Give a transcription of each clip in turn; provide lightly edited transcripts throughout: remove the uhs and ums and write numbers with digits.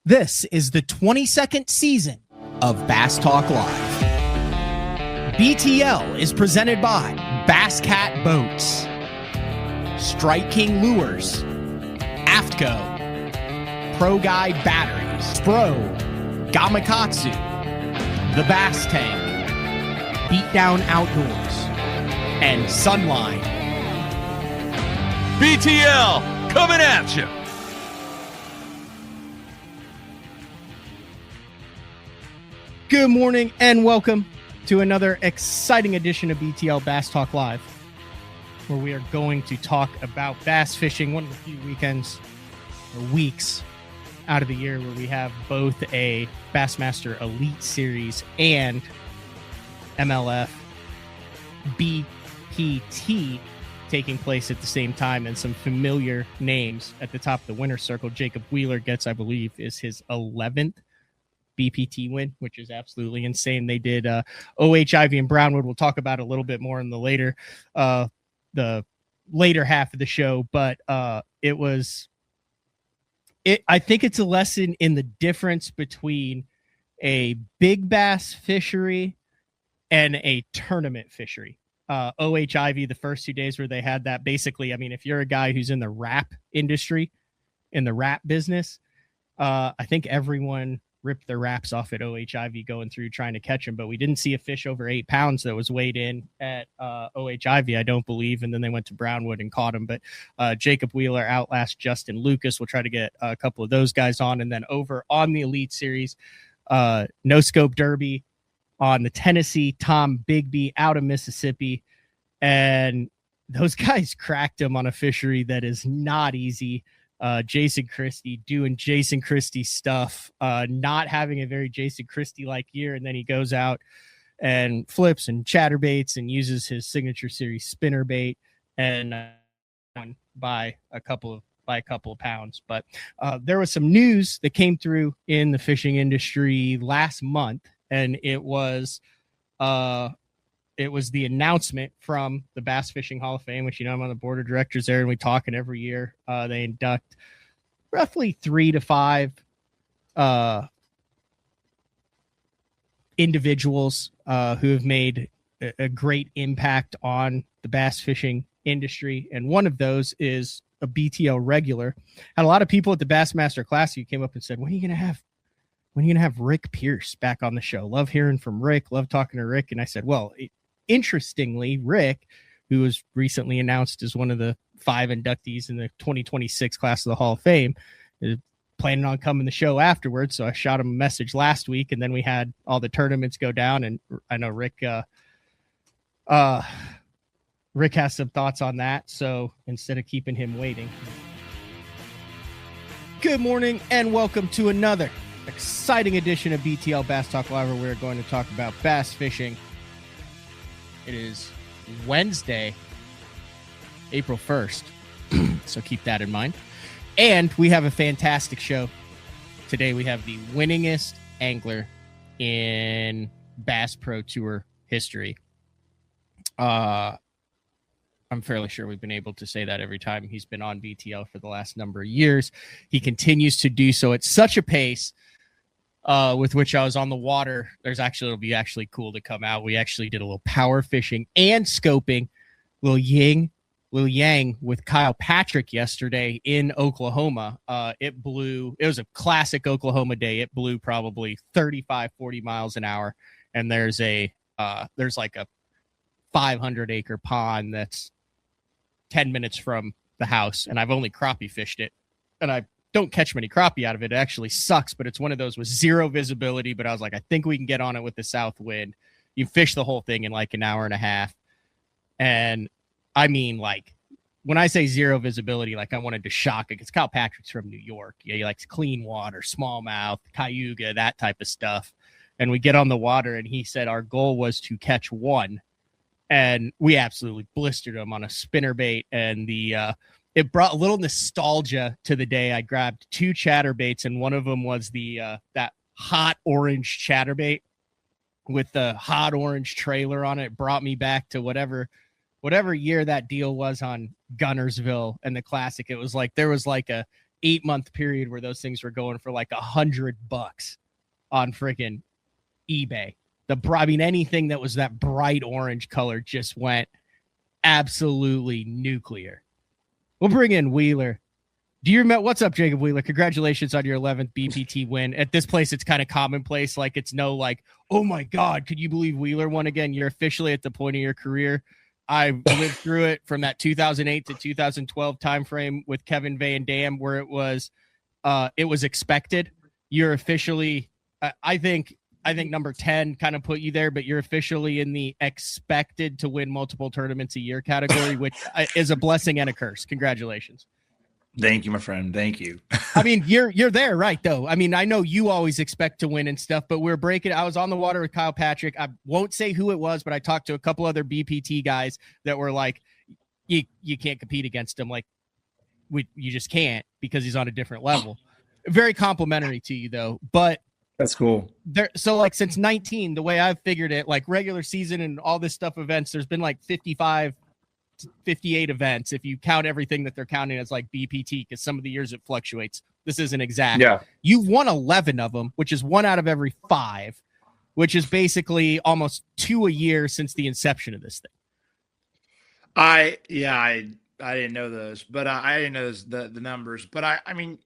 This is the 22nd season of Bass Talk Live. BTL is presented by Bass Cat Boats, Strike King Lures, AFTCO, Pro Guide Batteries, Spro, Gamakatsu, The Bass Tank, Beatdown Outdoors, and Sunline. BTL coming at you. Good morning and welcome to another exciting edition of BTL Bass Talk Live, where we are going to talk about bass fishing, one of the few weekends or weeks out of the year where we have both a Bassmaster Elite Series and MLF BPT taking place at the same time, and some familiar names at the top of the winner's circle. Jacob Wheeler gets, I believe, is his 11th BPT win, which is absolutely insane. They did OHIV and Brownwood. We'll talk about a little bit more in the later half of the show, but I think it's a lesson in the difference between a big bass fishery and a tournament fishery. OHIV, the first 2 days where they had that, basically, I mean, if you're a guy who's in the wrap industry, in the wrap business, I think everyone ripped their wraps off at OHIV going through trying to catch them, but we didn't see a fish over 8 pounds that was weighed in at OHIV, I don't believe, and then they went to Brownwood and caught him. But Jacob Wheeler outlast Justin Lucas. We'll try to get a couple of those guys on, and then over on the Elite Series, No Scope Derby on the Tennessee, Tom Bigby out of Mississippi, and those guys cracked him on a fishery that is not easy. Jason Christie doing Jason Christie stuff, not having a very Jason Christie-like year, and then he goes out and flips and chatterbaits and uses his signature series spinnerbait and by a couple of pounds. But there was some news that came through in the fishing industry last month, and it was the announcement from the Bass Fishing Hall of Fame, which, you know, I'm on the board of directors there, and we talk, and every year they induct roughly 3 to 5 individuals who have made a great impact on the bass fishing industry. And one of those is a BTL regular. Had a lot of people at the Bassmaster Classic who came up and said, when are you going to have Rick Pierce back on the show? Love hearing from Rick, love talking to Rick. And I said, well, interestingly, Rick, who was recently announced as one of the 5 inductees in the 2026 class of the Hall of Fame, is planning on coming the show afterwards. So I shot him a message last week, and then we had all the tournaments go down, and I know Rick has some thoughts on that. So instead of keeping him waiting, good morning and welcome to another exciting edition of BTL Bass Talk Live, where we're going to talk about bass fishing. It is Wednesday, April 1st, so keep that in mind. And we have a fantastic show. Today we have the winningest angler in Bass Pro Tour history. I'm fairly sure we've been able to say that every time he's been on BTL for the last number of years. He continues to do so at such a pace with which I was on the water. It'll be cool to come out. We actually did a little power fishing and scoping, little yang with Kyle Patrick yesterday in Oklahoma. It was a classic Oklahoma day. It blew probably 35, 40 miles an hour. And there's like a 500-acre pond that's 10 minutes from the house. And I've only crappie fished it. And I don't catch many crappie out of it. It actually sucks, but it's one of those with zero visibility. But I was like, I think we can get on it with the south wind. You fish the whole thing in like an hour and a half. And I mean, like, when I say zero visibility, like, I wanted to shock it, because Kyle Patrick's from New York. Yeah, he likes clean water, smallmouth, cayuga, that type of stuff. And we get on the water, and he said our goal was to catch one. And we absolutely blistered him on a spinnerbait. And it brought a little nostalgia to the day. I grabbed 2 chatterbaits, and one of them was that hot orange chatterbait with the hot orange trailer on it. It brought me back to whatever year that deal was on Gunnersville and the Classic. It was like there was like a 8-month period where those things were going for like $100 on freaking eBay. Anything that was that bright orange color just went absolutely nuclear. We'll bring in Wheeler. Do you remember? What's up, Jacob Wheeler? Congratulations on your 11th BPT win. At this place, it's kind of commonplace. Like, it's no like, oh my God, could you believe Wheeler won again? You're officially at the point of your career. I lived through it from that 2008 to 2012 timeframe with Kevin Van Dam, where it was expected. You're officially, I think number 10 kind of put you there, but you're officially in the expected to win multiple tournaments a year category, which is a blessing and a curse. Congratulations. Thank you, my friend. Thank you. I mean, you're there, right, though. I mean, I know you always expect to win and stuff, but we're breaking. I was on the water with Kyle Patrick. I won't say who it was, but I talked to a couple other BPT guys that were like, you can't compete against him. Like, you just can't, because he's on a different level. Very complimentary to you, though. But that's cool. So like since 19, the way I've figured it, like regular season and all this stuff events, there's been like 58 events if you count everything that they're counting as like BPT, because some of the years it fluctuates. This isn't exact. Yeah. You've won 11 of them, which is 1 out of every 5, which is basically almost 2 a year since the inception of this thing. I didn't know those, but I didn't know the numbers, but I mean,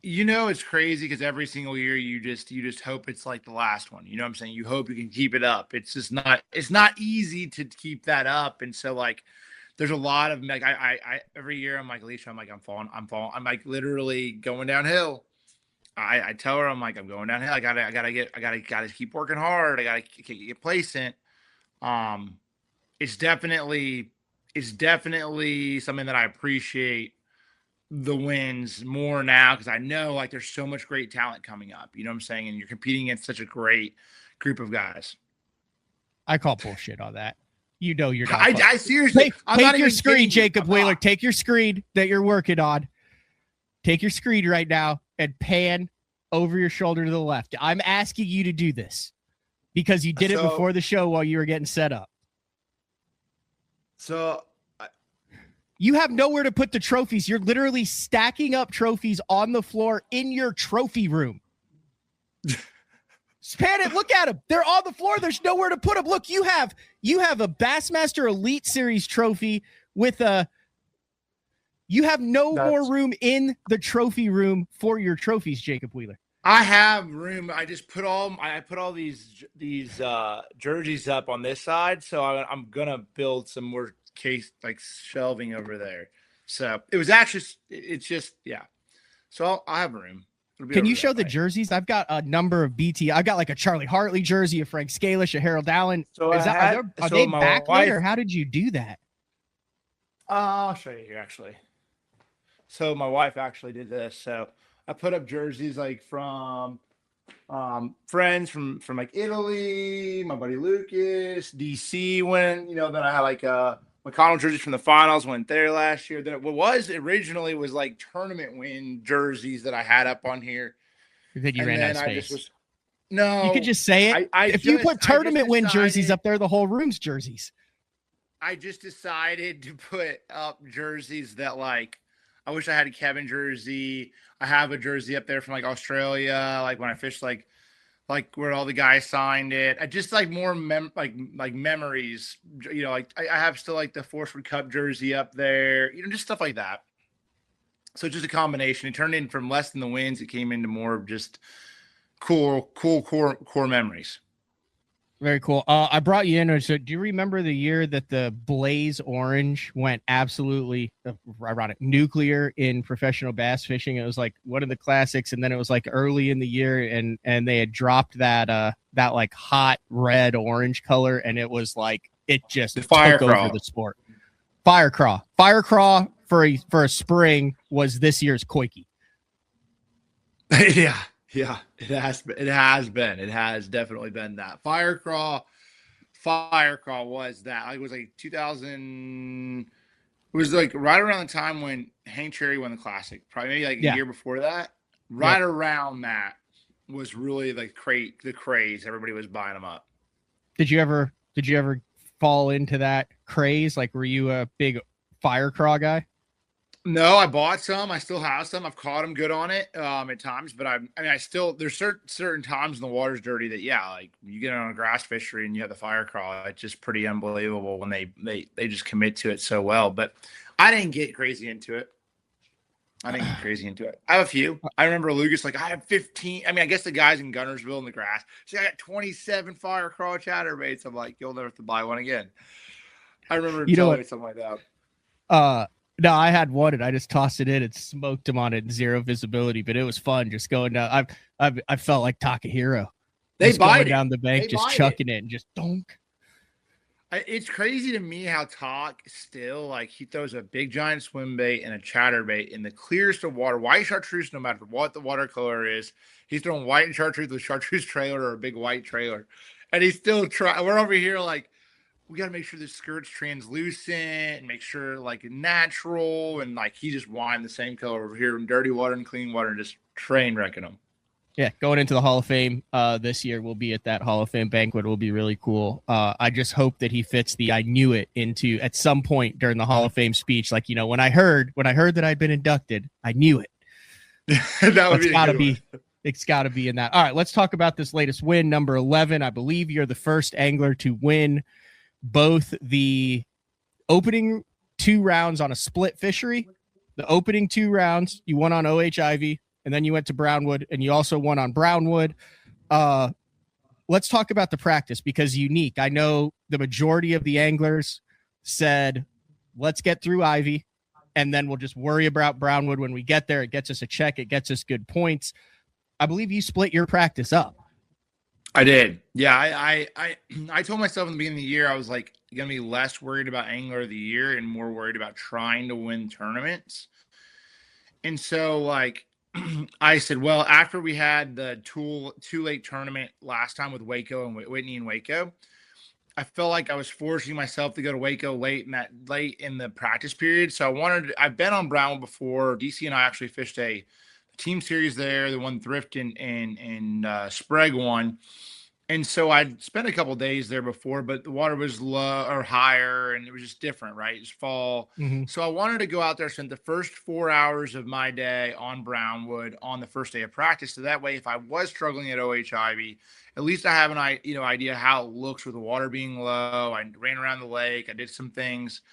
it's crazy because every single year you just hope it's like the last one. You know what I'm saying? You hope you can keep it up. It's not easy to keep that up. And so like, there's a lot of like, I every year I'm like, Alicia, I'm falling. I'm like literally going downhill. I tell her, I'm like, I'm going downhill. I gotta keep working hard. I gotta get placement. It's definitely something that I appreciate the wins more now, because I know like there's so much great talent coming up, you know what I'm saying? And you're competing against such a great group of guys. I call bullshit on that. You know you're not. I seriously take your screen, Jacob Wheeler. Take your screen that you're working on. Take your screen right now and pan over your shoulder to the left. I'm asking you to do this because you did it before the show while you were getting set up. So you have nowhere to put the trophies. You're literally stacking up trophies on the floor in your trophy room. Span it. Look at them. They're on the floor. There's nowhere to put them. Look, you have a Bassmaster Elite Series trophy with you have more room in the trophy room for your trophies, Jacob Wheeler. I have room. I just put all these jerseys up on this side. So I'm going to build some more case like shelving over there. So it's just so I have room. Can you show the jerseys? I've got a number of BT. I've got like a Charlie Hartley jersey, a Frank Scalish, a Harold Allen. So are they backlit, or how did you do that? I'll show you here actually. So my wife actually did this. So I put up jerseys like from friends from like Italy, my buddy Lucas, DC when then I had like McConnell jerseys from the finals, went there last year. Then it was originally was like tournament win jerseys that I had up on here. You think you ran out of space? No, you could just say it. If you put tournament win jerseys up there, the whole room's jerseys. I just decided to put up jerseys that like, I wish I had a Kevin jersey. I have a jersey up there from like Australia, like when I fished like where all the guys signed it. I just like more like memories, like I have still like the Forestwood Cup jersey up there, just stuff like that. So just a combination. It turned in from less than the wins. It came into more of just cool core memories. Very cool. I brought you in. So do you remember the year that the Blaze Orange went absolutely ironic nuclear in professional bass fishing? It was like one of the classics, and then it was like early in the year, and they had dropped that like hot red orange color, and it was like it just took over the sport. Fire craw for a spring was this year's Koike. Yeah, it has definitely been that. Fire crawl was that. It was like 2000. It was like right around the time when Hank Cherry won the Classic. Probably maybe like a year before that. Right around that was really like the craze. Everybody was buying them up. Did you ever fall into that craze? Like, were you a big fire crawl guy? No, I bought some. I still have some. I've caught them good on it at times, but I still there's certain times when the water's dirty that like you get on a grass fishery and you have the fire crawl. It's just pretty unbelievable when they just commit to it so well. But I didn't get crazy into it. I have a few. I remember Lucas like I have 15. I mean, I guess the guys in Gunnersville in the grass. So I got 27 fire crawl chatterbaits. I'm like, you'll never have to buy one again. I remember telling me something like that. No, I had one and I just tossed it in and smoked him on it in zero visibility, but it was fun just going down. I felt like Takahiro. They bite going down the bank, just chucking it and just donk. It's crazy to me how Talk still like he throws a big giant swim bait and a chatterbait in the clearest of water, white chartreuse, no matter what the water color is. He's throwing white and chartreuse with a chartreuse trailer or a big white trailer, and he's still trying. We're over here like we got to make sure the skirt's translucent and make sure like natural, and like he just whined the same color over here in dirty water and clean water and just train wrecking them. Yeah, going into the Hall of Fame this year, we'll be at that Hall of Fame banquet. It will be really cool. I just hope that he fits the "I knew it" into at some point during the Hall of Fame speech. Like, when I heard that I'd been inducted, I knew it. That would be. It's got to be in that. All right, let's talk about this latest win, number 11. I believe you're the first angler to win both the opening 2 rounds on a split fishery. The opening 2 rounds, you won on OH Ivy, and then you went to Brownwood, and you also won on Brownwood. Let's talk about the practice because unique. I know the majority of the anglers said, let's get through Ivy, and then we'll just worry about Brownwood when we get there. It gets us a check. It gets us good points. I believe you split your practice up. I did. Yeah, I told myself in the beginning of the year, I was like going to be less worried about Angler of the Year and more worried about trying to win tournaments. And so, like, I said, well, after we had the two lake tournament last time with Waco and Whitney and Waco, I felt like I was forcing myself to go to Waco late in the practice period. So I've been on Brownwood before. DC and I actually fished a team series there, the one Thrift and Sprague won. And so I'd spent a couple days there before, but the water was low or higher and it was just different, right? It's fall. Mm-hmm. So I wanted to go out there, spend the first 4 hours of my day on Brownwood on the first day of practice. So that way, if I was struggling at OH Ivy, at least I have an idea how it looks with the water being low. I ran around the lake. I did some things.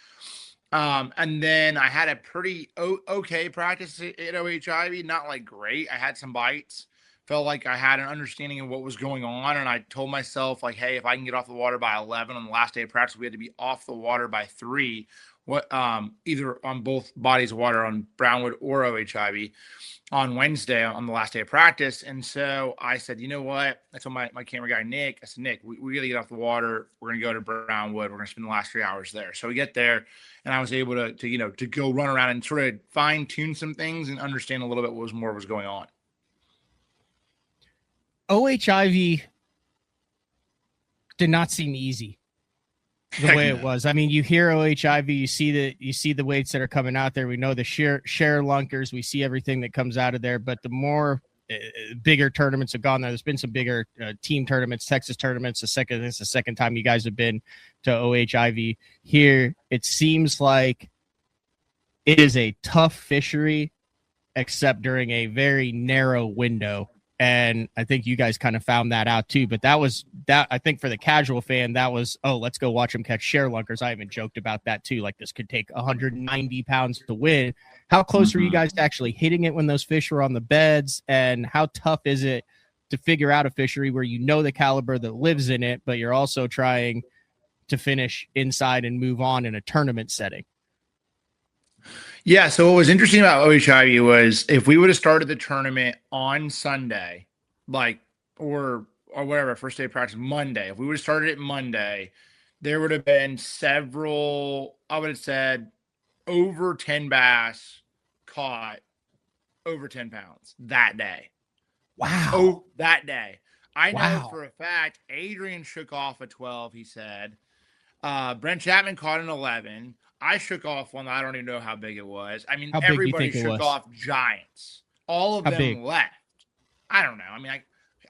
And then I had a pretty okay practice at OH Ivy, not like great. I had some bites. Felt like I had an understanding of what was going on. And I told myself, like, hey, if I can get off the water by 11 on the last day of practice, we had to be off the water by 3, either on both bodies of water on Brownwood or OH Ivy on Wednesday on the last day of practice. And so I said, you know what? I told my camera guy, Nick, I said, Nick, we got to get off the water. We're going to go to Brownwood. We're going to spend the last 3 hours there. So we get there and I was able to go run around and sort of fine tune some things and understand a little bit what was going on. OH Ivy did not seem easy the way it was. I mean, you hear OH Ivy, you see the weights that are coming out there. We know the share lunkers. We see everything that comes out of there. But the more bigger tournaments have gone there, there's been some bigger team tournaments, Texas tournaments. This is the second time you guys have been to OH Ivy. Here, it seems like it is a tough fishery, except during a very narrow window. And I think you guys kind of found that out too. But I think for the casual fan, that was, let's go watch them catch share lunkers. I even joked about that too. Like this could take 190 pounds to win. How close were you guys to actually hitting it when those fish were on the beds? And how tough is it to figure out a fishery where you know the caliber that lives in it, but you're also trying to finish inside and move on in a tournament setting? Yeah, so what was interesting about OH Ivy was if we would have started the tournament on Sunday, or whatever, first day of practice, Monday, if we would have started it Monday, there would have been several, I would have said, over 10 bass caught over 10 pounds that day. Wow. Oh, that day. I know for a fact, Adrian shook off a 12, he said. Brent Chapman caught an 11. I shook off one. I don't even know how big it was. I mean, everybody shook off giants. All of them left. I don't know. I mean,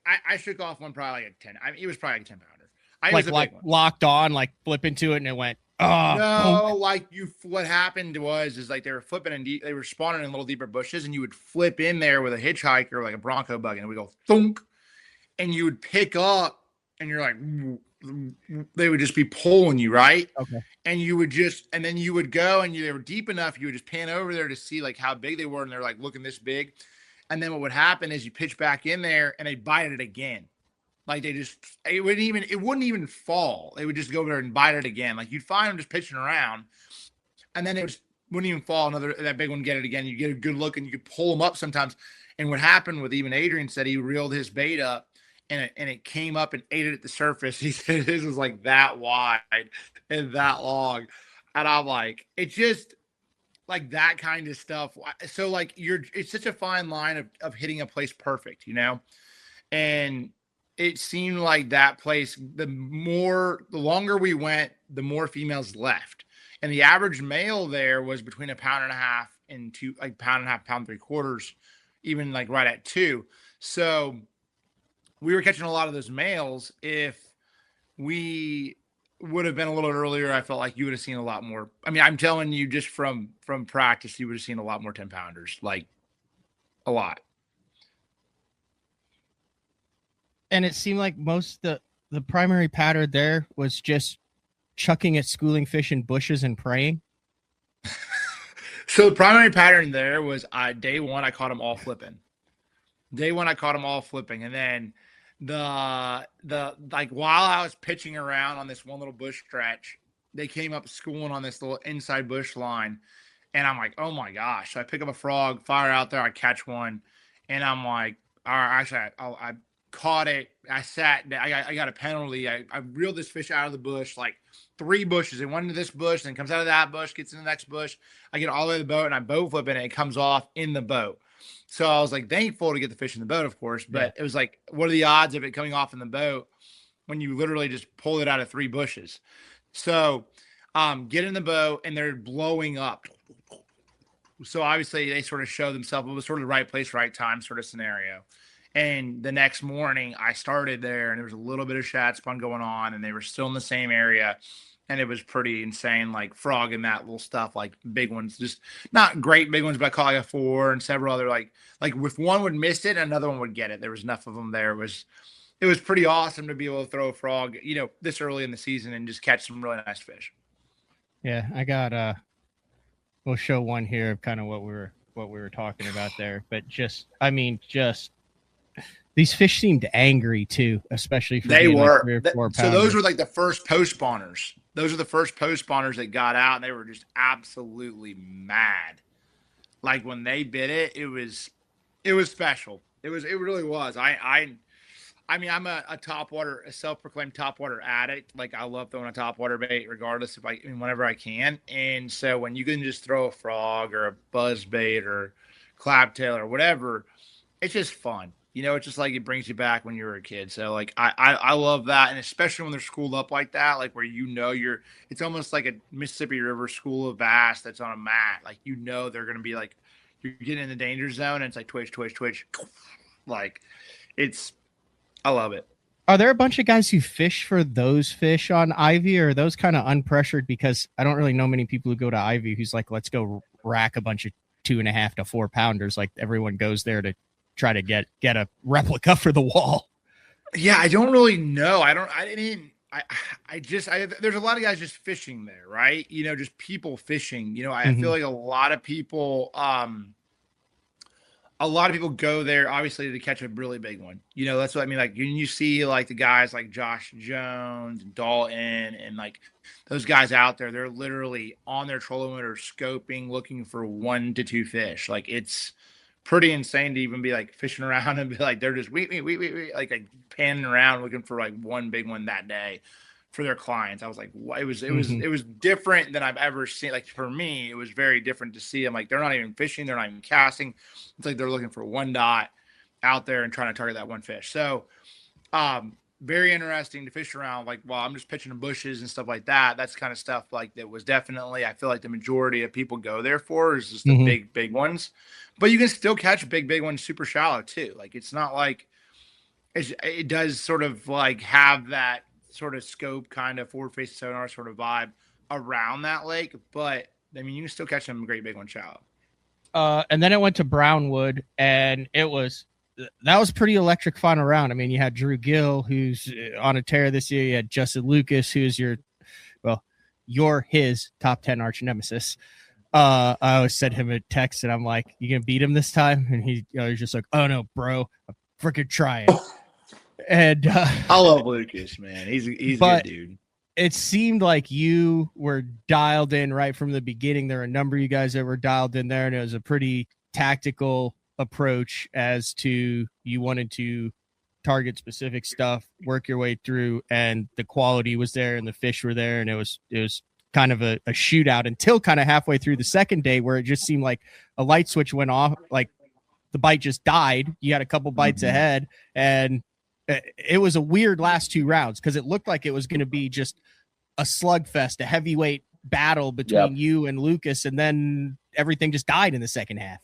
I shook off one probably like a 10. I mean, it was probably like a 10 pounder. Like locked on, like flip into it, and it went Bonk. No, like what happened is like they were flipping and they were spawning in little deeper bushes, and you would flip in there with a hitchhiker, like a Bronco bug, and it would go thunk, and you would pick up, and you're like, they would just be pulling you, right? Okay. And then you would go, and they were deep enough, you would just pan over there to see like how big they were, and they're like looking this big. And then what would happen is you pitch back in there, and they bite it again. Like it wouldn't even fall. They would just go over there and bite it again. Like you'd find them just pitching around, and then wouldn't even fall. That big one get it again. You get a good look, and you could pull them up sometimes. And what happened with even Adrian said he reeled his bait up, and it came up and ate it at the surface. He said his was like that wide and that long, and I'm like, it's just like that kind of stuff. So like it's such a fine line of hitting a place perfect, and it seemed like that place, the longer we went, the more females left. And the average male there was between a pound and a half and two, like pound and a half, pound 3/4, even like right at 2. So we were catching a lot of those males. If we would have been a little earlier, I felt like you would have seen a lot more. I mean, I'm telling you, just from practice, you would have seen a lot more 10-pounders, like a lot. And it seemed like most the primary pattern there was just chucking at schooling fish in bushes and praying. So the primary pattern there was day one, I caught them all flipping. And then the like while I was pitching around on this one little bush stretch, they came up schooling on this little inside bush line, and I'm like, oh my gosh! So I pick up a frog, fire out there, I catch one, and I'm like, all right, actually, I caught it. I got a penalty. I reeled this fish out of the bush, like 3 bushes. It went into this bush, then comes out of that bush, gets in the next bush. I get all the way to the boat, and I boat flip it, and it comes off in the boat. So I was like thankful to get the fish in the boat, of course. But It was like, what are the odds of it coming off in the boat when you literally just pull it out of 3 bushes? So get in the boat, and they're blowing up. So obviously they sort of show themselves. It was sort of the right place, right time sort of scenario. And the next morning I started there, and there was a little bit of shad spawn going on, and they were still in the same area. And it was pretty insane, like frog and that little stuff, like big ones, just not great big ones, but I caught like a 4 and several other like if one would miss it, another one would get it. There was enough of them there. It was pretty awesome to be able to throw a frog, this early in the season and just catch some really nice fish. Yeah, I got we'll show one here of kind of what we were talking about there, but just these fish seemed angry too, especially for they were like 3 or 4 pounds. So those were like the first post spawners. Those are the first post spawners that got out, and they were just absolutely mad. Like when they bit it, it was special. It really was. I mean, I'm a self-proclaimed topwater addict. Like I love throwing a topwater bait, regardless whenever I can. And so when you can just throw a frog or a buzz bait or claptail or whatever, it's just fun. It's just like it brings you back when you were a kid. So like I love that, and especially when they're schooled up like that, like where it's almost like a Mississippi River school of bass that's on a mat. Like they're gonna be like you're getting in the danger zone, and it's like twitch, twitch, twitch. Like I love it. Are there a bunch of guys who fish for those fish on Ivy, or are those kind of unpressured? Because I don't really know many people who go to Ivy who's like, let's go rack a bunch of 2.5 to 4 pounders. Like everyone goes there to try to get a replica for the wall. Yeah, I don't really know. There's a lot of guys just fishing there, right? Just people fishing. I feel like a lot of people go there obviously to catch a really big one. That's what I mean. Like when you see like the guys like Josh Jones and Dalton and like those guys out there, they're literally on their trolling motor scoping, looking for 1 to 2 fish. Like it's pretty insane to even be like fishing around and be like they're just like panning around looking for like 1 big one that day for their clients. I was like, it was different than I've ever seen. Like for me, it was very different to see them. Like they're not even fishing, they're not even casting. It's like they're looking for 1 dot out there and trying to target that 1 fish. So very interesting to fish around, like while I'm just pitching in bushes and stuff like that. That's kind of stuff like that was definitely, I feel like the majority of people go there for is just the big ones. But you can still catch big ones super shallow too. Like it's not like it does sort of like have that sort of scope kind of forward facing sonar sort of vibe around that lake, but I mean, you can still catch them great big ones shallow. And then it went to Brownwood, and that was pretty electric final round. I mean, you had Drew Gill, who's on a tear this year. You had Justin Lucas, who's his top 10 arch nemesis. I always sent him a text, and I'm like, "You gonna beat him this time?" And he's just like, "Oh no, bro, I'm freaking trying." And I love Lucas, man. He's a good dude. It seemed like you were dialed in right from the beginning. There were a number of you guys that were dialed in there, and it was a pretty tactical approach as to you wanted to target specific stuff, work your way through, and the quality was there and the fish were there, and it was kind of a shootout until kind of halfway through the second day, where it just seemed like a light switch went off, like the bite just died. You had a couple bites ahead, and it was a weird last two rounds because it looked like it was going to be just a slugfest, a heavyweight battle between you and Lucas, and then everything just died in the second half.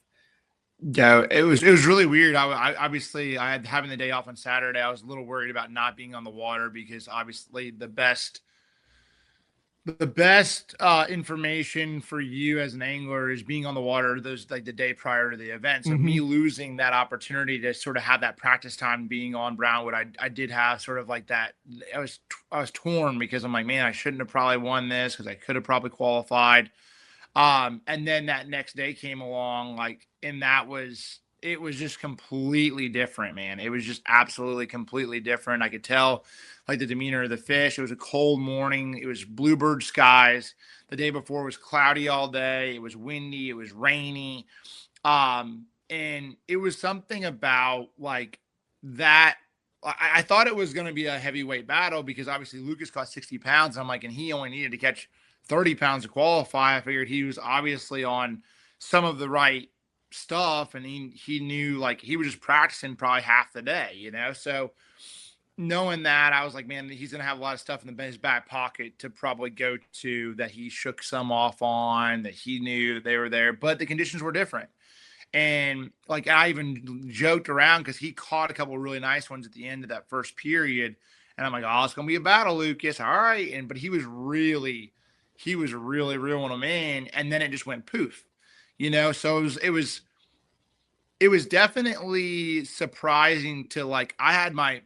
Yeah, it was really weird. I obviously I had having the day off on Saturday. I was a little worried about not being on the water because obviously the best information for you as an angler is being on the water those like the day prior to the event. So me losing that opportunity to sort of have that practice time being on Brownwood, I did have sort of like that. I was torn because I'm like, man, I shouldn't have probably won this because I could have probably qualified. And then that next day came along, like, and it was just completely different, man. It was just absolutely completely different. I could tell like the demeanor of the fish. It was a cold morning. It was bluebird skies. The day before was cloudy all day. It was windy. It was rainy. And it was something about like that. I thought it was going to be a heavyweight battle because obviously Lucas caught 60 pounds. I'm like, and he only needed to catch 30 pounds to qualify. I figured he was obviously on some of the right stuff, and he knew like he was just practicing probably half the day, you know. So knowing that, I was like, man, he's gonna have a lot of stuff in his back pocket to probably go to that he shook some off on, that he knew that they were there, but the conditions were different. And like I even joked around because he caught a couple of really nice ones at the end of that first period, and I'm like, oh, it's gonna be a battle, Lucas. All right, but he was really reeling them in, and then it just went poof. You know, so it was definitely surprising to like, I had my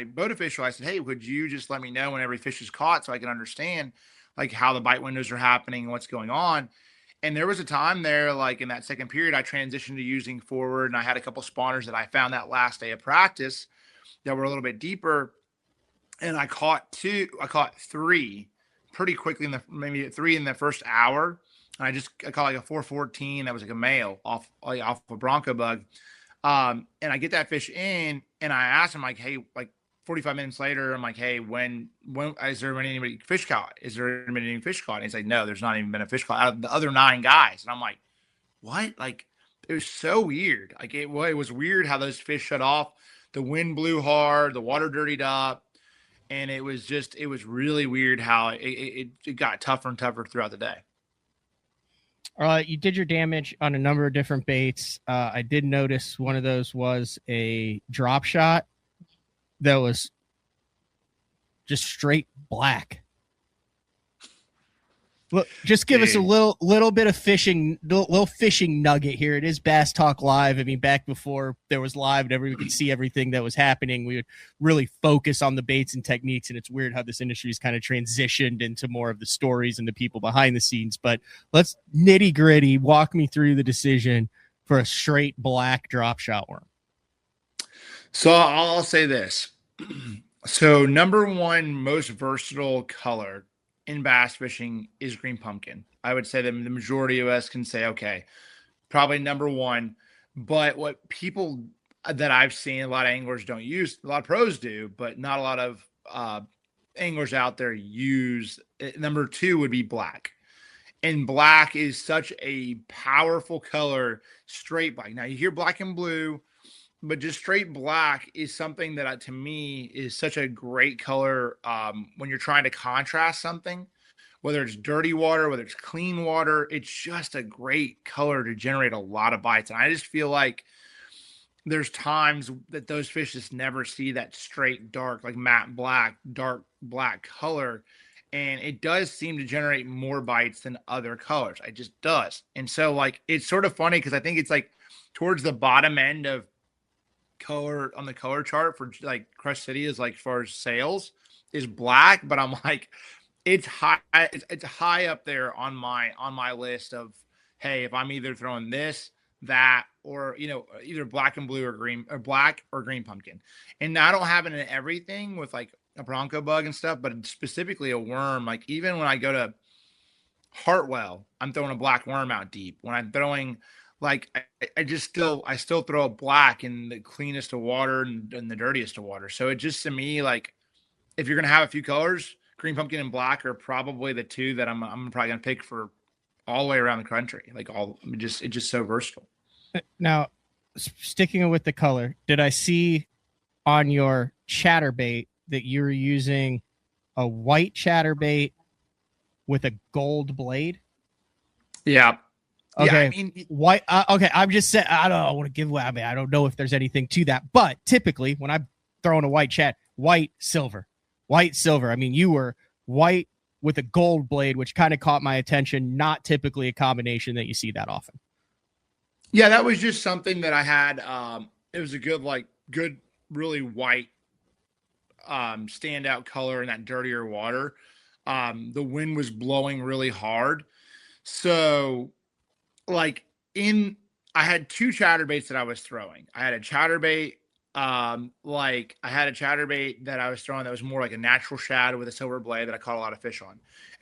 boat official. I said, hey, would you just let me know when every fish is caught so I can understand like how the bite windows are happening and what's going on. And there was a time there, like in that second period, I transitioned to using forward, and I had a couple spawners that I found that last day of practice that were a little bit deeper. And I caught three pretty quickly maybe three in the first hour. I caught like a 414 that was like a male off a Bronco bug. And I get that fish in, and I asked him like, hey, like 45 minutes later, I'm like, hey, when is there been any fish caught? Is there been any fish caught? And he's like, no, there's not even been a fish caught out of the other 9 guys. And I'm like, what? Like, it was so weird. Like it was weird how those fish shut off. The wind blew hard, the water dirtied up. And it was really weird how it got tougher and tougher throughout the day. You did your damage on a number of different baits. I did notice one of those was a drop shot that was just straight black. Look, just give us a little bit of little fishing nugget here. It is Bass Talk Live. I mean, back before there was live and we could see everything that was happening, we would really focus on the baits and techniques. And it's weird how this industry has kind of transitioned into more of the stories and the people behind the scenes. But let's nitty gritty walk me through the decision for a straight black drop shot worm. So I'll say this. So number one most versatile color in bass fishing is green pumpkin. I would say that the majority of us can say, okay, probably number one. But what people that I've seen, a lot of anglers don't use, a lot of pros do, but not a lot of anglers out there use. Number two would be black. And black is such a powerful color, straight black. Now you hear black and blue, but just straight black is something that to me is such a great color when you're trying to contrast something, whether it's dirty water, whether it's clean water. It's just a great color to generate a lot of bites. And I just feel like there's times that those fish just never see that straight dark, like matte black, dark black color. and it does seem to generate more bites than other colors. It just does. And so like it's sort of funny because I think it's like towards the bottom end of color on the color chart for like Crush City is like as far as sales is black, but I'm like it's high. It's high up there on my list of hey, if I'm either throwing this, that, or either black and blue or green or black or green pumpkin. And I don't have it in everything with like a bronco bug and stuff, but specifically a worm. Like even when I go to Hartwell, I'm throwing a black worm out deep. When I'm throwing like I still throw a black in the cleanest of water and the dirtiest of water. So it just to me like if you're gonna have a few colors, green pumpkin and black are probably the two that I'm probably gonna pick for all the way around the country. Like it's just so versatile. Now, sticking with the color, did I see on your chatterbait that you were using a white chatterbait with a gold blade? Yeah. Okay. Yeah, I mean, white. Okay. I'm just saying, I want to give away. I mean, I don't know if there's anything to that, but typically when I'm throwing a white chat, white, silver. I mean, you were white with a gold blade, which kind of caught my attention. Not typically a combination that you see that often. Yeah, that was just something that I had. It was a good, really white, standout color in that dirtier water. The wind was blowing really hard. So I had two chatterbaits that I was throwing. I had a chatterbait, that I was throwing that was more like a natural shad with a silver blade that I caught a lot of fish on.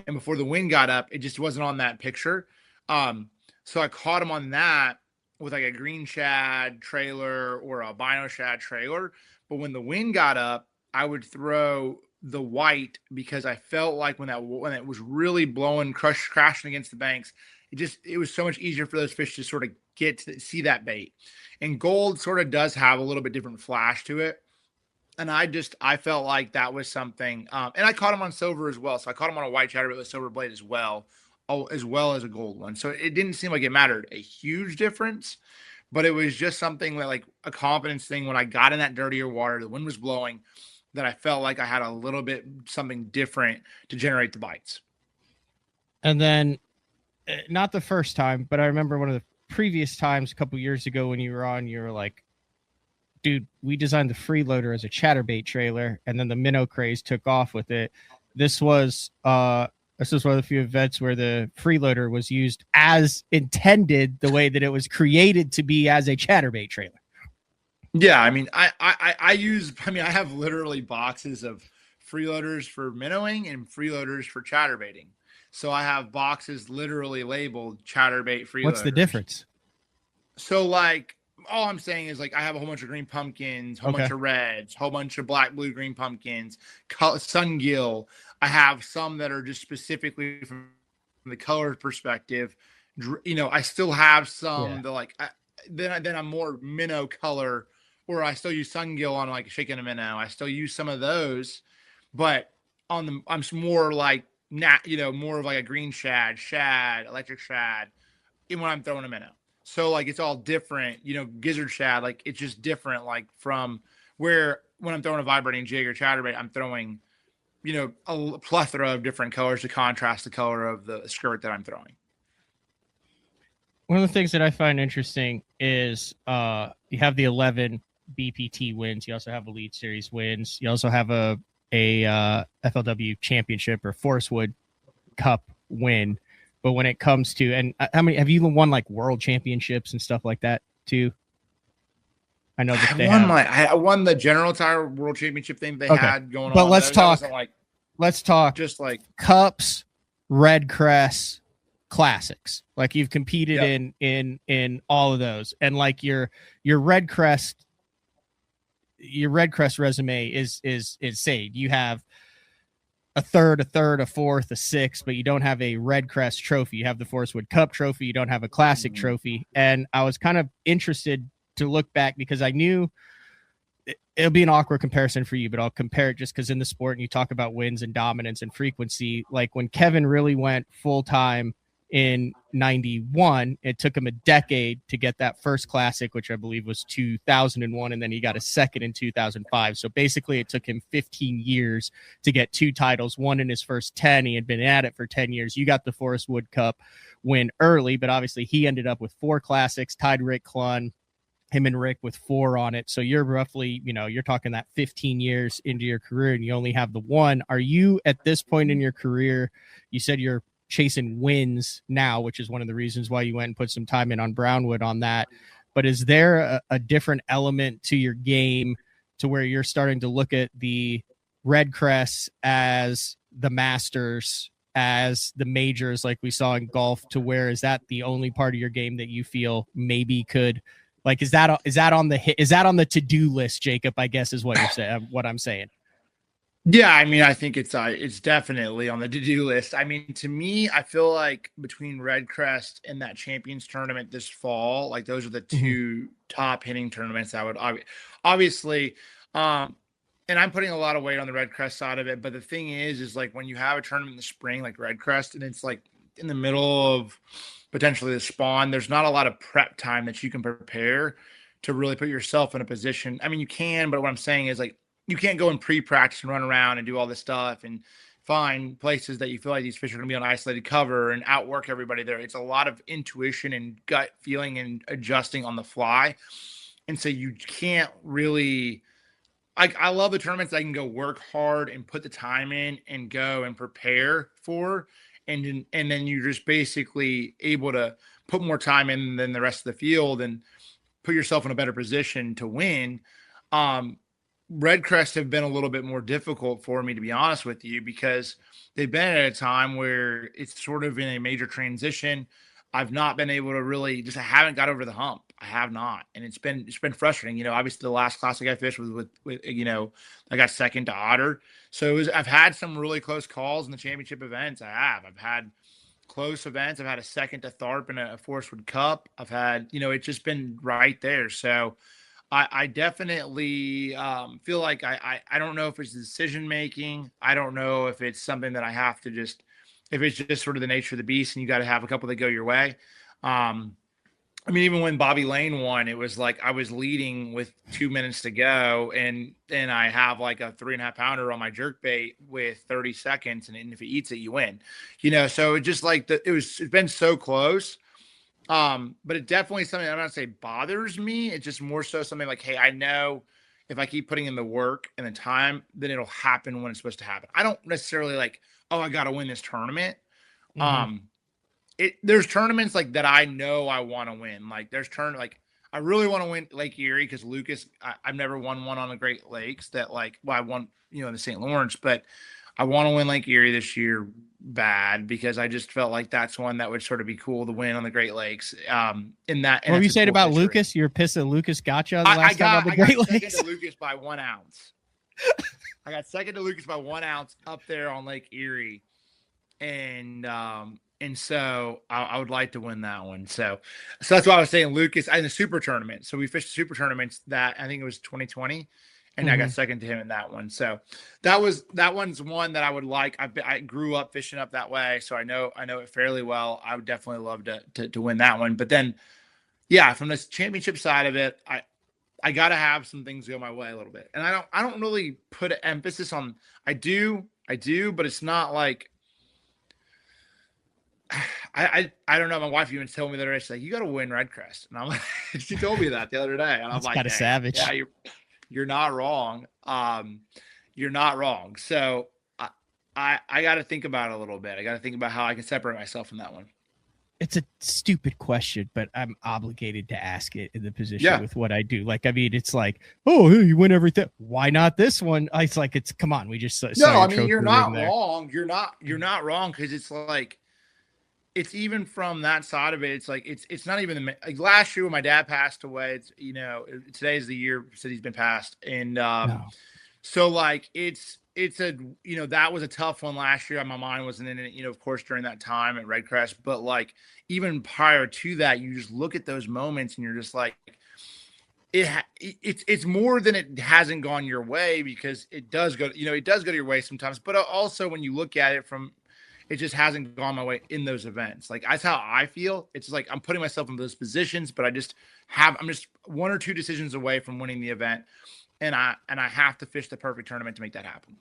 And before the wind got up, it just wasn't on that picture. So I caught him on that with like a green shad trailer or a albino shad trailer. But when the wind got up, I would throw the white because I felt like when it was really blowing, crashing against the banks, it was so much easier for those fish to sort of get to see that bait. And gold sort of does have a little bit different flash to it. And I felt like that was something. And I caught him on silver as well. So I caught him on a white chatterbait with a silver blade as well as a gold one. So it didn't seem like it mattered a huge difference, but it was just something that like a confidence thing when I got in that dirtier water, the wind was blowing, that I felt like I had a little bit something different to generate the bites. And then not the first time, but I remember one of the previous times a couple years ago when you were on, you were like, dude, we designed the freeloader as a chatterbait trailer, and then the minnow craze took off with it. This was one of the few events where the freeloader was used as intended, the way that it was created to be as a chatterbait trailer. Yeah, I mean, I have literally boxes of freeloaders for minnowing and freeloaders for chatterbaiting. So I have boxes literally labeled chatterbait freeloaders. What's the difference? So like all I'm saying is like I have a whole bunch of green pumpkins, whole bunch of reds, whole bunch of black, blue, green pumpkins, sungill. I have some that are just specifically from the color perspective. I still have some that then I'm more minnow color, or I still use sungill on like shaking a minnow. I still use some of those, but I'm more like more of like a green shad, electric shad, even when I'm throwing a minnow. So like it's all different, gizzard shad, like it's just different, like from where when I'm throwing a vibrating jig or chatterbait, I'm throwing, a plethora of different colors to contrast the color of the skirt that I'm throwing. One of the things that I find interesting is you have the 11 BPT wins. You also have Elite Series wins. You also have a FLW championship or Forest Wood Cup win. But when it comes to, and how many have you won like world championships and stuff like that too? I know that I won the General Tire World Championship thing they had going on. But let's talk just like cups, Red Crest, classics. Like you've competed in all of those, and like your Red Crest resume is insane. You have a third, a fourth, a sixth, but you don't have a Red Crest trophy. You have the Forest Wood Cup trophy. You don't have a classic trophy. And I was kind of interested to look back because I knew it'll be an awkward comparison for you, but I'll compare it just because in the sport and you talk about wins and dominance and frequency, like when Kevin really went full time in 91. It took him a decade to get that first classic, which I believe was 2001, and then he got a second in 2005. So basically it took him 15 years to get 2 titles, one in his first 10. He had been at it for 10 years. You got the Forrest Wood Cup win early, but obviously he ended up with 4 classics, tied Rick Clunn, him and Rick with 4 on it. So you're roughly, you're talking that 15 years into your career and you only have the one. Are you at this point in your career, you said you're chasing wins now, which is one of the reasons why you went and put some time in on Brownwood on that. But is there a different element to your game to where you're starting to look at the Red Crests as the Masters, as the majors, like we saw in golf, to where is that the only part of your game that you feel maybe could, like, is that on the to-do list, Jacob, I guess is what you're saying, what I'm saying. Yeah, I mean, I think it's definitely on the to-do list. I mean, to me, I feel like between Red Crest and that Champions tournament this fall, like those are the 2 top hitting tournaments I would obviously, and I'm putting a lot of weight on the Red Crest side of it. But the thing is like when you have a tournament in the spring, like Red Crest, and it's like in the middle of potentially the spawn, there's not a lot of prep time that you can prepare to really put yourself in a position. I mean, you can, but what I'm saying is like, you can't go and pre-practice and run around and do all this stuff and find places that you feel like these fish are going to be on isolated cover and outwork everybody there. It's a lot of intuition and gut feeling and adjusting on the fly. And so you can't really, I love the tournaments that I can go work hard and put the time in and go and prepare for. And then you're just basically able to put more time in than the rest of the field and put yourself in a better position to win. Red Crest have been a little bit more difficult for me, to be honest with you, because they've been at a time where it's sort of in a major transition. I've not been able to really I haven't got over the hump. I have not. And it's been frustrating. Obviously the last classic I fished was with I got second to Otter. So I've had some really close calls in the championship events. I've had close events. I've had a second to Tharp in a Forrest Wood Cup. I've had, it's just been right there. So I definitely feel like I don't know if it's decision making. I don't know if it's something that I have to if it's just sort of the nature of the beast and you got to have a couple that go your way. I mean, even when Bobby Lane won, it was like I was leading with 2 minutes to go, and then I have like a 3.5 pounder on my jerk bait with 30 seconds, and if he eats it, you win. So it just like it's been so close. But it definitely something I'm not say bothers me. It's just more so something like, hey, I know if I keep putting in the work and the time, then it'll happen when it's supposed to happen. I don't necessarily like, oh, I got to win this tournament. There's tournaments like that I know I want to win. Like I really want to win Lake Erie because Lucas, I've never won one on the Great Lakes that I won, in the St. Lawrence, but I want to win Lake Erie this year bad because I just felt like that's one that would sort of be cool to win on the Great Lakes. In that, what were you saying about fishery. Lucas? You're pissed that Lucas got you on the last time on the Great Lakes? I got second to Lucas by 1 ounce. I got second to Lucas by 1 ounce up there on Lake Erie, and so I would like to win that one. So that's why I was saying Lucas in the super tournament. So we fished the super tournaments that I think it was 2020. And I got second to him in that one. So that one's one that I would like. I grew up fishing up that way, so I know it fairly well. I would definitely love to win that one. But then, yeah, from this championship side of it, I got to have some things go my way a little bit. And I don't really put an emphasis on. I do, but it's not like I don't know. My wife even told me the other day, she's like, "You got to win Red Crest," and I'm like, she told me that the other day, and I'm like, kind of savage. Yeah, you're not wrong. You're not wrong. So I got to think about it a little bit. I got to think about how I can separate myself from that one. It's a stupid question, but I'm obligated to ask it in the position with what I do. Like, I mean, it's like, oh, you win everything. Why not this one? It's like, come on. We just no. I mean, you're not wrong. You're not wrong because it's like. It's even from that side of it. It's like it's not even like last year when my dad passed away. It's today's the year since he's been passed, and so like it's a that was a tough one last year. My mind wasn't in it, of course during that time at Red Crest, but like even prior to that, you just look at those moments and you're just like it's more than it hasn't gone your way because it does go it does go to your way sometimes, but also when you look at it from It just hasn't gone my way in those events. Like that's how I feel. It's like I'm putting myself in those positions, but I'm just one or two decisions away from winning the event, and I have to fish the perfect tournament to make that happen.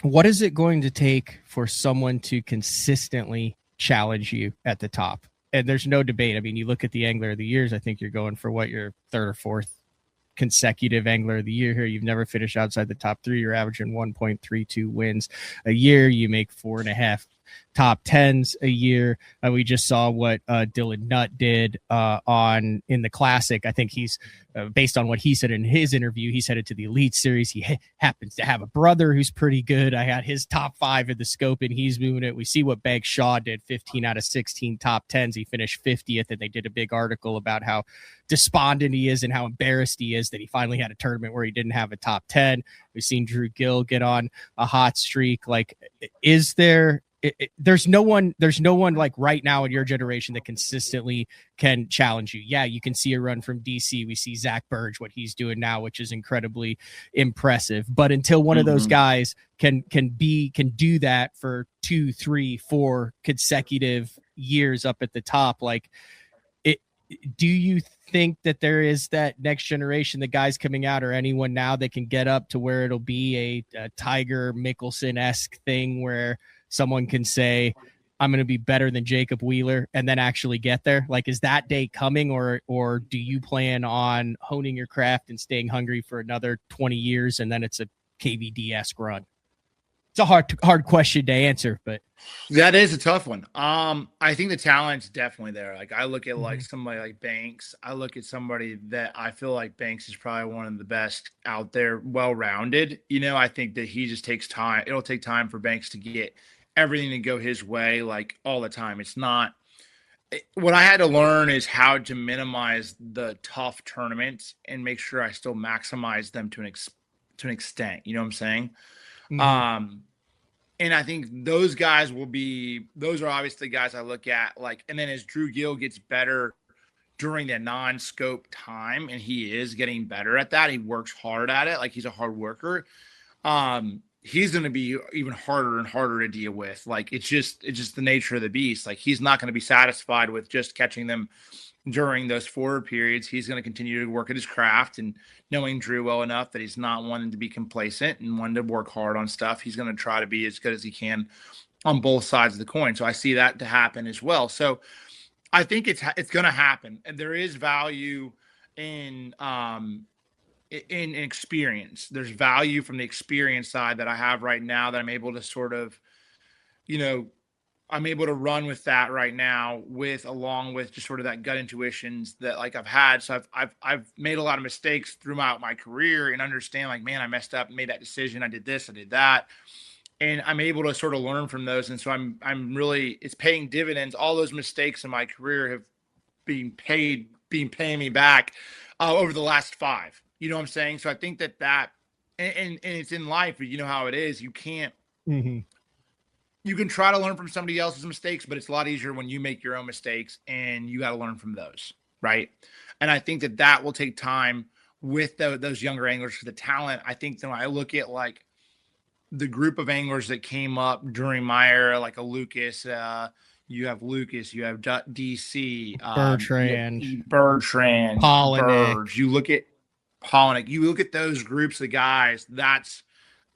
What is it going to take for someone to consistently challenge you at the top? And there's no debate. I mean, you look at the Angler of the Years, I think you're going for your third or fourth consecutive Angler of the Year here. You've never finished outside the top 3. You're averaging 1.32 wins a year. You make 4.5 top 10s a year. We just saw what Dylan Nutt did in the Classic. I think he's based on what he said in his interview, he's headed to the Elite Series. He happens to have a brother who's pretty good. I had his top 5 in the scope, and he's moving it. We see what Banks Shaw did, 15 out of 16 top 10s. He finished 50th, and they did a big article about how despondent he is and how embarrassed he is that he finally had a tournament where he didn't have a top 10. We've seen Drew Gill get on a hot streak. Like, is there... there's no one like right now in your generation that consistently can challenge you. Yeah, you can see a run from DC. We see Zach Burge, what he's doing now, which is incredibly impressive. But until one of those guys can do that for 2, 3, 4 consecutive years up at the top, like it, do you think that there is that next generation, the guys coming out, or anyone now that can get up to where it'll be a Tiger Mickelson-esque thing where someone can say, I'm going to be better than Jacob Wheeler, and then actually get there? Like, is that day coming, or do you plan on honing your craft and staying hungry for another 20 years, and then it's a KVD-esque run? It's a hard question to answer, but that is a tough one. I think the talent's definitely there. Like, I look at like somebody like Banks. I look at somebody that I feel like Banks is probably one of the best out there, well-rounded. You know, I think that he just takes time. It'll take time for Banks to get everything to go his way, like all the time. It's not what I had to learn is how to minimize the tough tournaments and make sure I still maximize them to an extent. You know what I'm saying? And I think those guys those are obviously guys I look at, like, and then as Drew Gill gets better during the non-scope time, and he is getting better at that, he works hard at it. Like, he's a hard worker. He's going to be even harder and harder to deal with. Like, it's just the nature of the beast. Like, he's not going to be satisfied with just catching them during those forward periods. He's going to continue to work at his craft, and knowing Drew well enough that he's not wanting to be complacent and wanting to work hard on stuff. He's going to try to be as good as he can on both sides of the coin. So I see that to happen as well. So I think it's going to happen. And there is value in experience. There's value from the experience side that I have right now that I'm able to sort of, I'm able to run with that right now, along with just sort of that gut intuitions that, like, I've had. So I've made a lot of mistakes throughout my career and understand, like, man, I messed up, made that decision, I did this, I did that, and I'm able to sort of learn from those. And so I'm really, it's paying dividends. All those mistakes in my career have been paying me back over the last 5. You know what I'm saying? So I think that and it's in life, you know how it is. You can't. You can try to learn from somebody else's mistakes, but it's a lot easier when you make your own mistakes, and you got to learn from those, right? And I think that will take time with those younger anglers for the talent. I think that when I look at, like, the group of anglers that came up during my era, like a Lucas, you have DC, Bertrand, Polinick. You look at Polinick. You look at those groups of guys.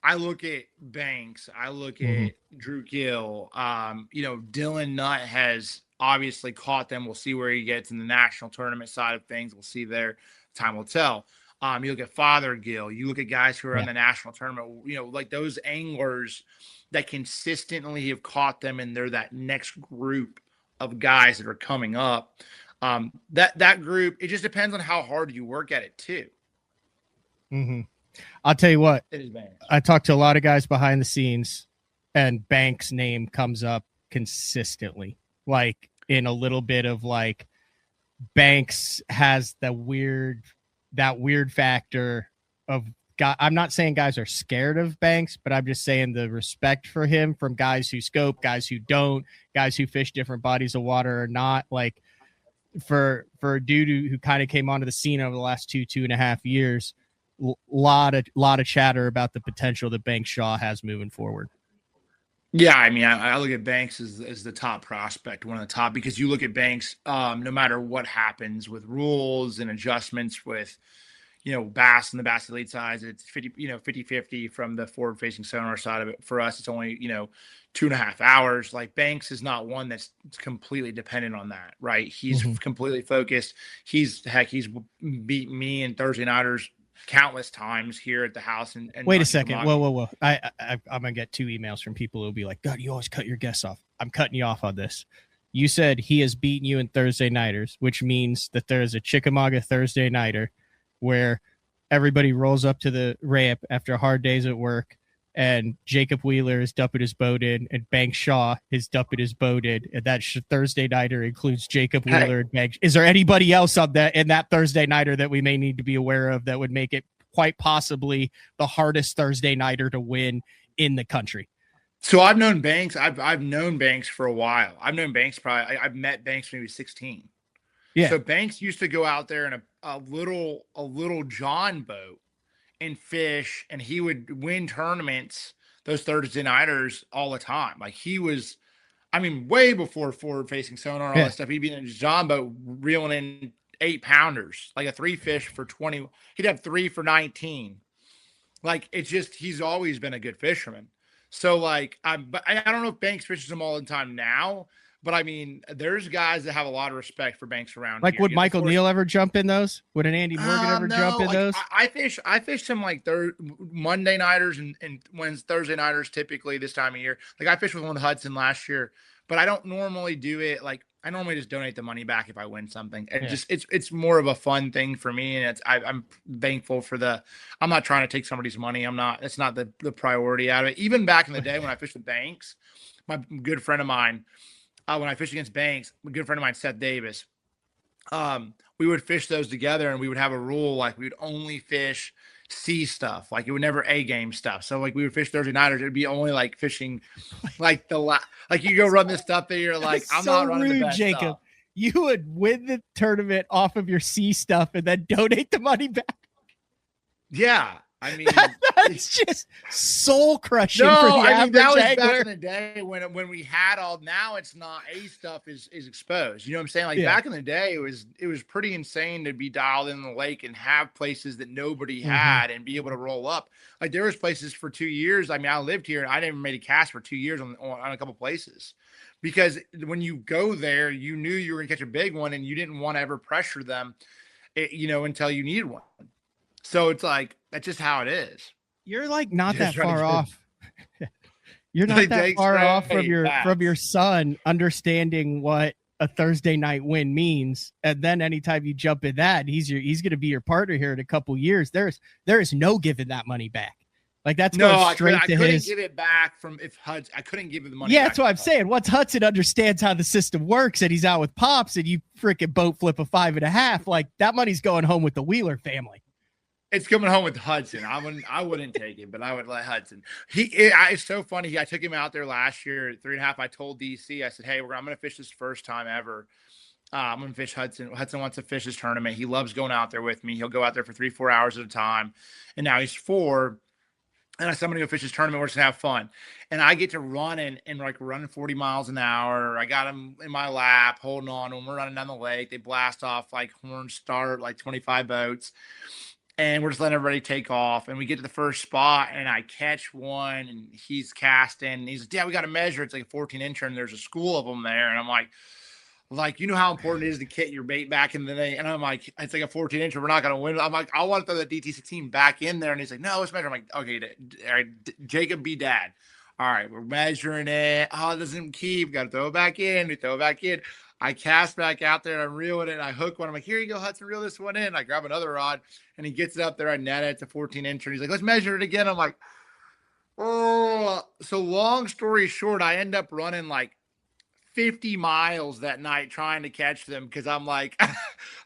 I look at Banks. I look at Drew Gill. Dylan Nutt has obviously caught them. We'll see where he gets in the national tournament side of things. We'll see there. Time will tell. You look at Father Gill. You look at guys who are in the national tournament. Like those anglers that consistently have caught them, and they're that next group of guys that are coming up. That group, it just depends on how hard you work at it too. I'll tell you what, it is bad. I talked to a lot of guys behind the scenes, and Banks' name comes up consistently. Like, in a little bit of, like, Banks has that weird factor of guy. I'm not saying guys are scared of Banks, but I'm just saying the respect for him from guys who scope, guys who don't, guys who fish different bodies of water or not. Like, for a dude who kind of came onto the scene over the last 2.5 years, lot of chatter about the potential that Banks Shaw has moving forward. Yeah, I mean, I look at Banks as the top prospect, one of the top, because you look at Banks, no matter what happens with rules and adjustments with, Bass and the Bass Elite size, it's 50, 50-50 from the forward facing sonar side of it. For us, it's only, 2.5 hours. Like Banks is not one that's completely dependent on that, right? He's Mhm. completely focused. He's beat me and Thursday Nighters countless times here at the house and Wait a not second. Whoa, Chickamauga. whoa, whoa. I'm gonna get 2 emails from people who'll be like, God, you always cut your guests off. I'm cutting you off on this. You said he has beaten you in Thursday Nighters, which means that there is a Chickamauga Thursday Nighter where everybody rolls up to the ramp after hard days at work, and Jacob Wheeler is dumping his boat in, and Bank Shaw is dumping his boat in, and that Thursday Nighter includes Jacob Hey, Wheeler and Bank. Is there anybody else on that in that Thursday Nighter that we may need to be aware of that would make it quite possibly the hardest Thursday Nighter to win in the country? so I've known Banks. I've known Banks for a while. I've known Banks probably. I've met Banks when he was 16. Yeah. So Banks used to go out there in a little John boat and fish, and he would win tournaments, those Thursday nighters, all the time. Like he was, I mean, way before forward facing sonar and all Yeah. that stuff. He'd be in his John boat reeling in 8 pounders, like a 3 fish for 20. He'd have 3 for 19. Like it's just he's always been a good fisherman. So like but I don't know if Banks fishes them all the time now, but I mean there's guys that have a lot of respect for Banks around Like, here. would You know, the Michael force. Neal ever jump in those? Would an Andy Morgan ever jump No, in like those? I fished him like Monday nighters and Thursday nighters typically this time of year. Like I fished with one Hudson last year, but I don't normally do it. Like I normally just donate the money back if I win something. It Yeah. just it's more of a fun thing for me, and I'm thankful for the. I'm not trying to take somebody's money. I'm not. It's not the priority out of it. Even back in the day when I fished with Banks, my good friend of mine, when I fished against Banks, a good friend of mine, Seth Davis, we would fish those together, and we would have a rule like we would only fish C stuff. Like it would never A game stuff. So like we would fish Thursday nighters. It'd be only like fishing like like you go run this stuff that you're like, That's I'm so not running the rude, best Jacob. stuff. You would win the tournament off of your C stuff and then donate the money back. Yeah. I mean, That's just soul crushing for no, the I mean that average was back angler. in the day when we had all. Now it's not. A stuff is exposed. You know what I'm saying? Like Yeah. back in the day, it was pretty insane to be dialed in the lake and have places that nobody Mhm. had and be able to roll up. Like there was places for 2 years. I mean, I lived here and I never made a cast for 2 years on a couple places, because when you go there, you knew you were gonna catch a big one and you didn't want to ever pressure them, until you needed one. So it's like that's just how it is. You're like not Just that trying to far get off. You're not like that take far off from straight your bats. son understanding what a Thursday night win means. And then anytime you jump in that, he's going to be your partner here in a couple years. There is no giving that money back. Like that's No, going I could straight I to couldn't his. give it back from if Hudson. I couldn't give the money Yeah, back. that's what I'm saying. Once Hudson understands how the system works and he's out with Pops and you freaking boat flip a 5.5, like that money's going home with the Wheeler family. It's coming home with Hudson. I wouldn't take it, but I would let Hudson. It's so funny. I took him out there last year at 3.5. I told DC, I said, "Hey, I'm going to fish this first time ever. I'm going to fish Hudson. Hudson wants to fish this tournament. He loves going out there with me. He'll go out there for 3-4 hours at a time. And now he's 4. And I said, I'm going to go fish this tournament. We're just going to have fun. And I get to running and like running 40 miles an hour. I got him in my lap, holding on to him. We're running down the lake. They blast off like horn start, like 25 boats. And we're just letting everybody take off. And we get to the first spot and I catch one and he's casting. And he's like, yeah, we got to measure. It's like a 14-incher and there's a school of them there. And I'm like, you know how important it is to get your bait back in the day. And I'm like, it's like a 14-incher. We're not going to win. I'm like, I want to throw the DT16 back in there. And he's like, no, let's measure. I'm like, okay, all right, Jacob, be dad. All right, we're measuring it. Oh, it doesn't keep. Got to throw it back in. We throw it back in. I cast back out there and I'm reeling it. And I hook one. I'm like, here you go, Hudson, reel this one in. I grab another rod and he gets it up there. I net it. It's a 14-incher. And he's like, let's measure it again. I'm like, oh. So long story short, I end up running like 50 miles that night trying to catch them because I'm like,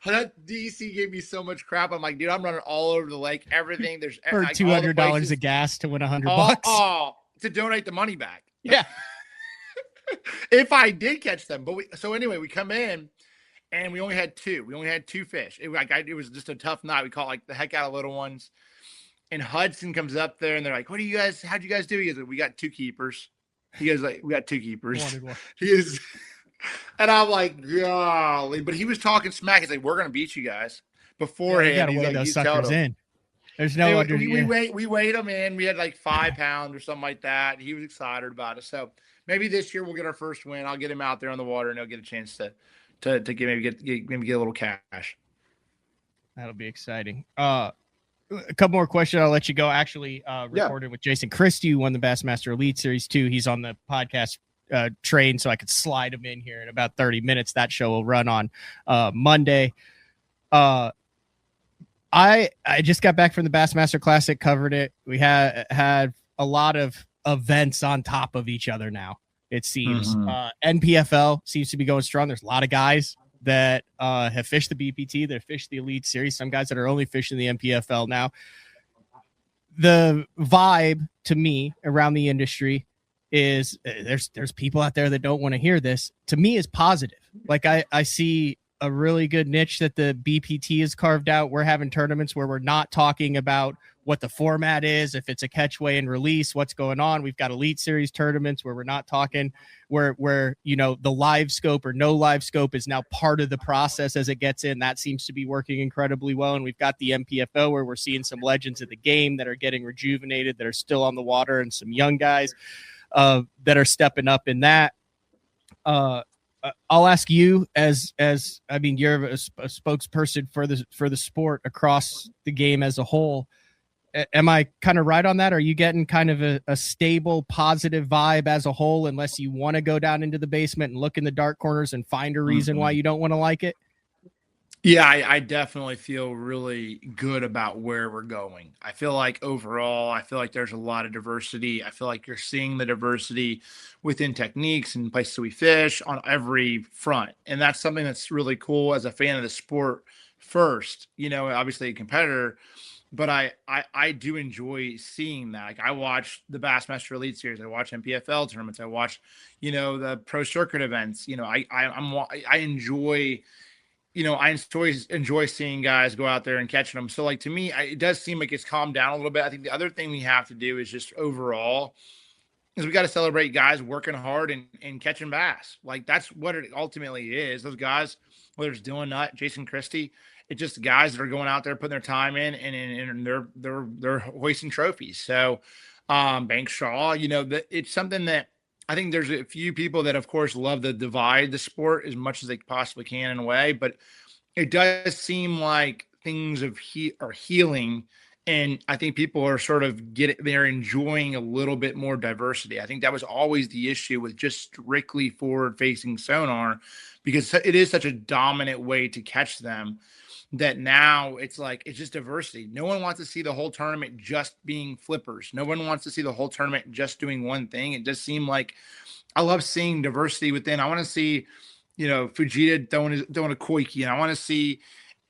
that DC gave me so much crap. I'm like, dude, I'm running all over the lake. Everything there's For like all the $200 places, of gas to win all, $100. all to donate the money back. Yeah. If I did catch them. But so anyway, we come in and we only had 2. We only had 2 fish. It was just a tough night. We caught like the heck out of little ones. And Hudson comes up there and they're like, how'd you guys do? He goes, we got 2 keepers. He goes like, we got 2 keepers. Wanted one. He is, and I'm like, golly. But he was talking smack. He's like, we're gonna beat you guys Yeah, beforehand. you got to He's weigh like, those he's telling suckers them. in. There's no under. We weighed him in. We had like 5 pounds or something like that. He was excited about it. So maybe this year we'll get our first win. I'll get him out there on the water, and he'll get a chance to get a little cash. That'll be exciting. A couple more questions. I'll let you go. Actually, recorded with Jason Christie, who won the Bassmaster Elite Series 2. He's on the podcast train, so I could slide him in here in about 30 minutes. That show will run on Monday. I just got back from the Bassmaster Classic, covered it. We had a lot of events on top of each other now, it seems. NPFL seems to be going strong. There's a lot of guys that have fished the BPT, that have fished the Elite Series, some guys that are only fishing the NPFL now. The vibe to me around the industry is there's people out there that don't want to hear this. To me, is positive. Like I see a really good niche that the BPT has carved out. We're having tournaments where we're not talking about what the format is, if it's a catch, weigh, and release, what's going on. We've got Elite Series tournaments where we're not talking where you know, the live scope or no live scope is now part of the process as it gets in. That seems to be working incredibly well. And we've got the MPFO where we're seeing some legends of the game that are getting rejuvenated, that are still on the water, and some young guys that are stepping up in that. I'll ask you as I mean, you're a spokesperson for the sport across the game as a whole. Am I kind of right on that? Are you getting kind of a stable, positive vibe as a whole, unless you want to go down into the basement and look in the dark corners and find a reason why you don't want to like it? Yeah, I definitely feel really good about where we're going. I feel like overall, I feel like there's a lot of diversity. I feel like you're seeing the diversity within techniques and places we fish on every front. And that's something that's really cool as a fan of the sport first, you know, obviously a competitor, but I do enjoy seeing that. Like, I watch the Bassmaster Elite Series, I watch MPFL tournaments, I watch, you know, the pro circuit events. You know, I enjoy, you know, I enjoy seeing guys go out there and catching them. So, like, to me, it does seem like it's calmed down a little bit. I think the other thing we have to do is just overall is we got to celebrate guys working hard and catching bass. Like, that's what it ultimately is. Those guys, whether it's Dylan Nutt, Jason Christie, it's just guys that are going out there, putting their time in, and they're hoisting trophies. So, Banks Shaw, you know, it's something that I think there's a few people that, of course, love to divide the sport as much as they possibly can in a way, but it does seem like things are healing, and I think people are sort of they're enjoying a little bit more diversity. I think that was always the issue with just strictly forward-facing sonar, because it is such a dominant way to catch them, that now it's like, it's just diversity. No one wants to see the whole tournament just being flippers. No one wants to see the whole tournament just doing one thing. It just seemed like, I love seeing diversity within. I want to see, you know, Fujita throwing a koiki, and I want to see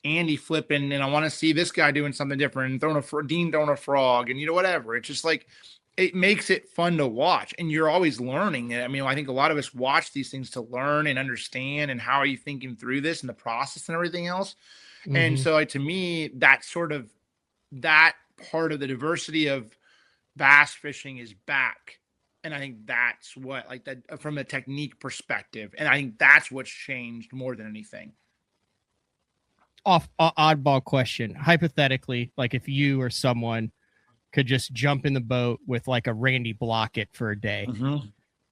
Andy flipping, and I want to see this guy doing something different, and Dean throwing a frog, and, you know, whatever. It's just like, it makes it fun to watch, and you're always learning. I mean, I think a lot of us watch these things to learn and understand, and how are you thinking through this and the process and everything else. And so, like, to me, that part of the diversity of bass fishing is back. And I think that's what, like, that from a technique perspective. And I think that's what's changed more than anything. Oddball question. Hypothetically, like, if you or someone could just jump in the boat with like a Randy Blockett for a day,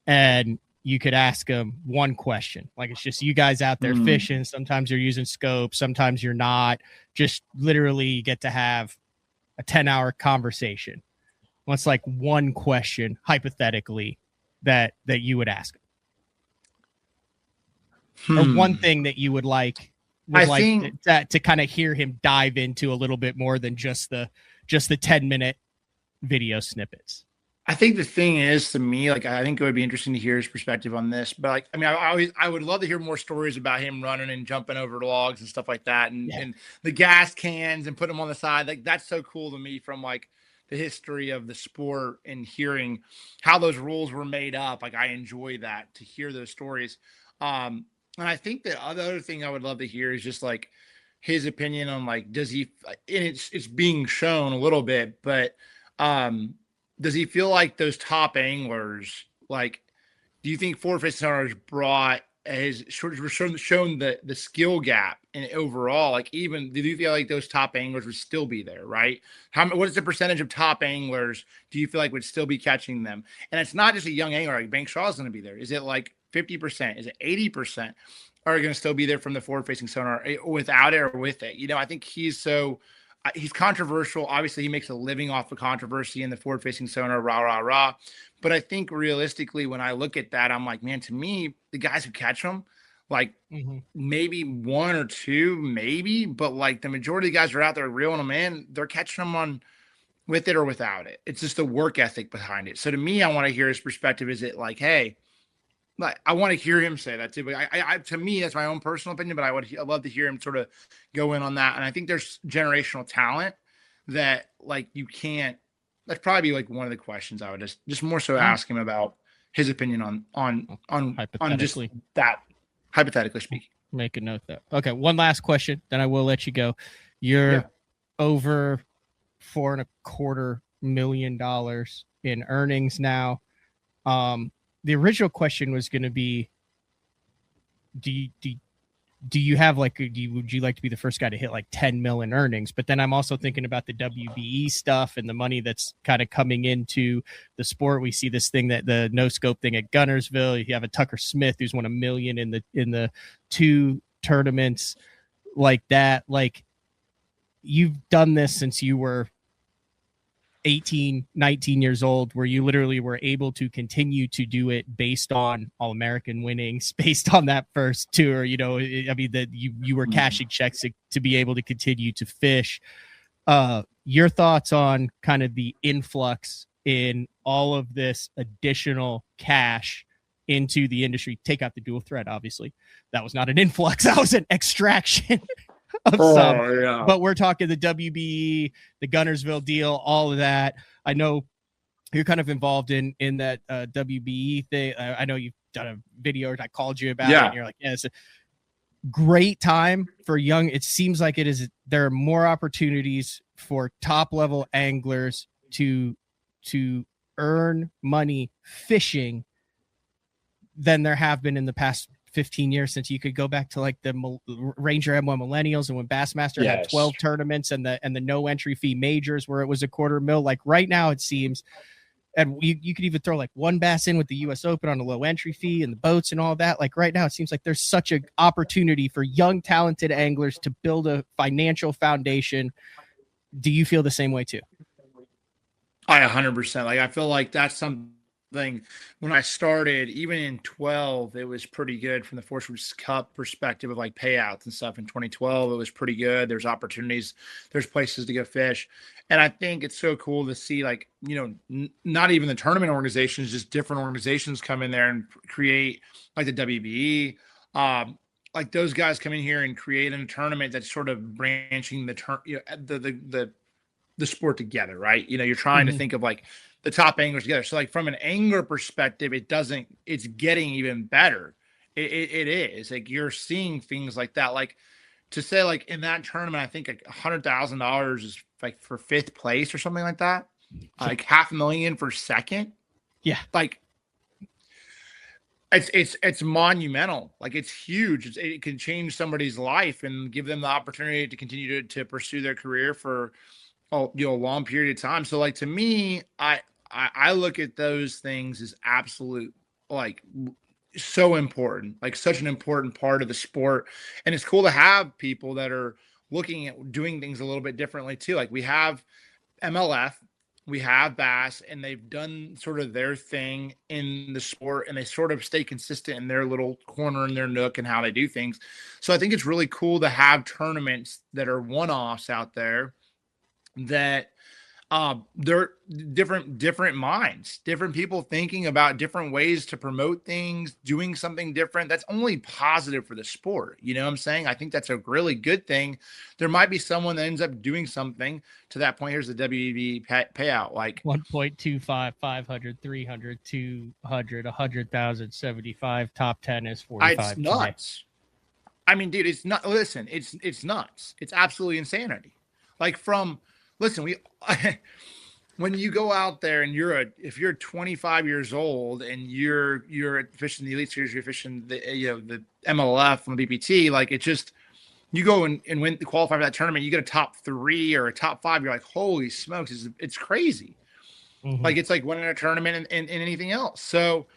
and you could ask them one question. Like, it's just you guys out there fishing. Sometimes you're using scope, sometimes you're not. Just literally get to have a 10-hour conversation. What's like one question, hypothetically, that you would ask them? Or one thing that you would to kind of hear him dive into a little bit more than just the 10-minute video snippets. I think the thing is, to me, like, I think it would be interesting to hear his perspective on this. But, like, I mean, I would love to hear more stories about him running and jumping over logs and stuff like that, and the gas cans and putting them on the side. Like, that's so cool to me, from like the history of the sport and hearing how those rules were made up. Like, I enjoy that, to hear those stories. And I think the other thing I would love to hear is just like his opinion on, like, does he? And it's being shown a little bit, but does he feel like those top anglers, like, do you think forward facing owners has shown the skill gap and overall, like, even do you feel like those top anglers would still be there, right? What is the percentage of top anglers do you feel like would still be catching them? And it's not just a young angler like Bank Shaw is going to be there. Is it like 50%? Is it 80%? Are going to still be there from the forward facing sonar without it or with it? I think he's controversial. Obviously, he makes a living off of controversy in the forward facing sonar, rah, rah, rah. But I think realistically, when I look at that, I'm like, man, to me, the guys who catch them, like maybe one or two, maybe, but like the majority of the guys are out there reeling them in. They're catching them on with it or without it. It's just the work ethic behind it. So to me, I want to hear his perspective. Is it like, hey, like, I want to hear him say that too, but I to me, that's my own personal opinion, but I'd love to hear him sort of go in on that. And I think there's generational talent that like you can't, that'd probably be like one of the questions I would just more so ask him about his opinion on just that, hypothetically speaking. Make a note there. Okay. One last question, then I will let you go. You're over $4.25 million in earnings now. The original question was going to be, do you have like, would you like to be the first guy to hit like 10 mil in earnings? But then I'm also thinking about the WBE stuff and the money that's kind of coming into the sport. We see this thing that the no scope thing at Gunnersville. You have a Tucker Smith who's won $1 million in the 2 tournaments like that. Like, you've done this since you were 18, 19 years old, where you literally were able to continue to do it based on All-American winnings, based on that first tour. I mean, that you were cashing checks to be able to continue to fish. Your thoughts on kind of the influx in all of this additional cash into the industry? Take out the dual threat, obviously. That was not an influx. That was an extraction of some. Yeah. But we're talking the WBE, the Gunnersville deal, all of that. I know you're kind of involved in that WBE thing. I know you've done a video, I called you about it, and you're like, yeah, it's a great time for young. It seems like there are more opportunities for top level anglers to earn money fishing than there have been in the past 15 years, since you could go back to like the Ranger M1 Millennials and when Bassmaster had 12 tournaments and the no entry fee majors where it was $250,000. Like right now it seems, and you could even throw like one bass in with the US Open on a low entry fee and the boats and all that. Like right now it seems like there's such an opportunity for young talented anglers to build a financial foundation. Do you feel the same way too? I 100%. Like, I feel like that's something when I started, even in 12, it was pretty good from the Force Cup perspective of like payouts and stuff. In 2012, it was pretty good. There's opportunities, there's places to go fish. And I think it's so cool to see, like, not even the tournament organizations, just different organizations come in there and create like the WBE. Like those guys come in here and create a tournament that's sort of branching the sport together, right? You're trying to think of like the top anglers together. So like from an angler perspective, it's getting even better. It is like, you're seeing things like that. Like to say like in that tournament, I think like $100,000 is like for 5th place or something like that. Like $500,000 for second. Yeah. Like it's monumental. Like it's huge. It can change somebody's life and give them the opportunity to continue to pursue their career for a long period of time. So like, to me, I look at those things as absolute, like, so important, like such an important part of the sport. And it's cool to have people that are looking at doing things a little bit differently too. Like we have MLF, we have Bass, and they've done sort of their thing in the sport, and they sort of stay consistent in their little corner, in their nook, and how they do things. So I think it's really cool to have tournaments that are one-offs out there that they're different minds, different people thinking about different ways to promote things, doing something different. That's only positive for the sport. You know what I'm saying? I think that's a really good thing. There might be someone that ends up doing something to that point. Here's the WB payout, like 1.25, 500, 300, 200, 100,000, 75, top 10 is 45. It's nuts. I mean, dude, it's not, listen, it's nuts. It's absolutely insanity. Like listen, when you go out there and if you're 25 years old and you're fishing the Elite Series, you're fishing the MLF and the BPT, like it's just you go and win qualify for that tournament, you get a top 3 or a top 5, you're like, holy smokes, it's crazy. Mm-hmm. Like it's like winning a tournament and anything else. So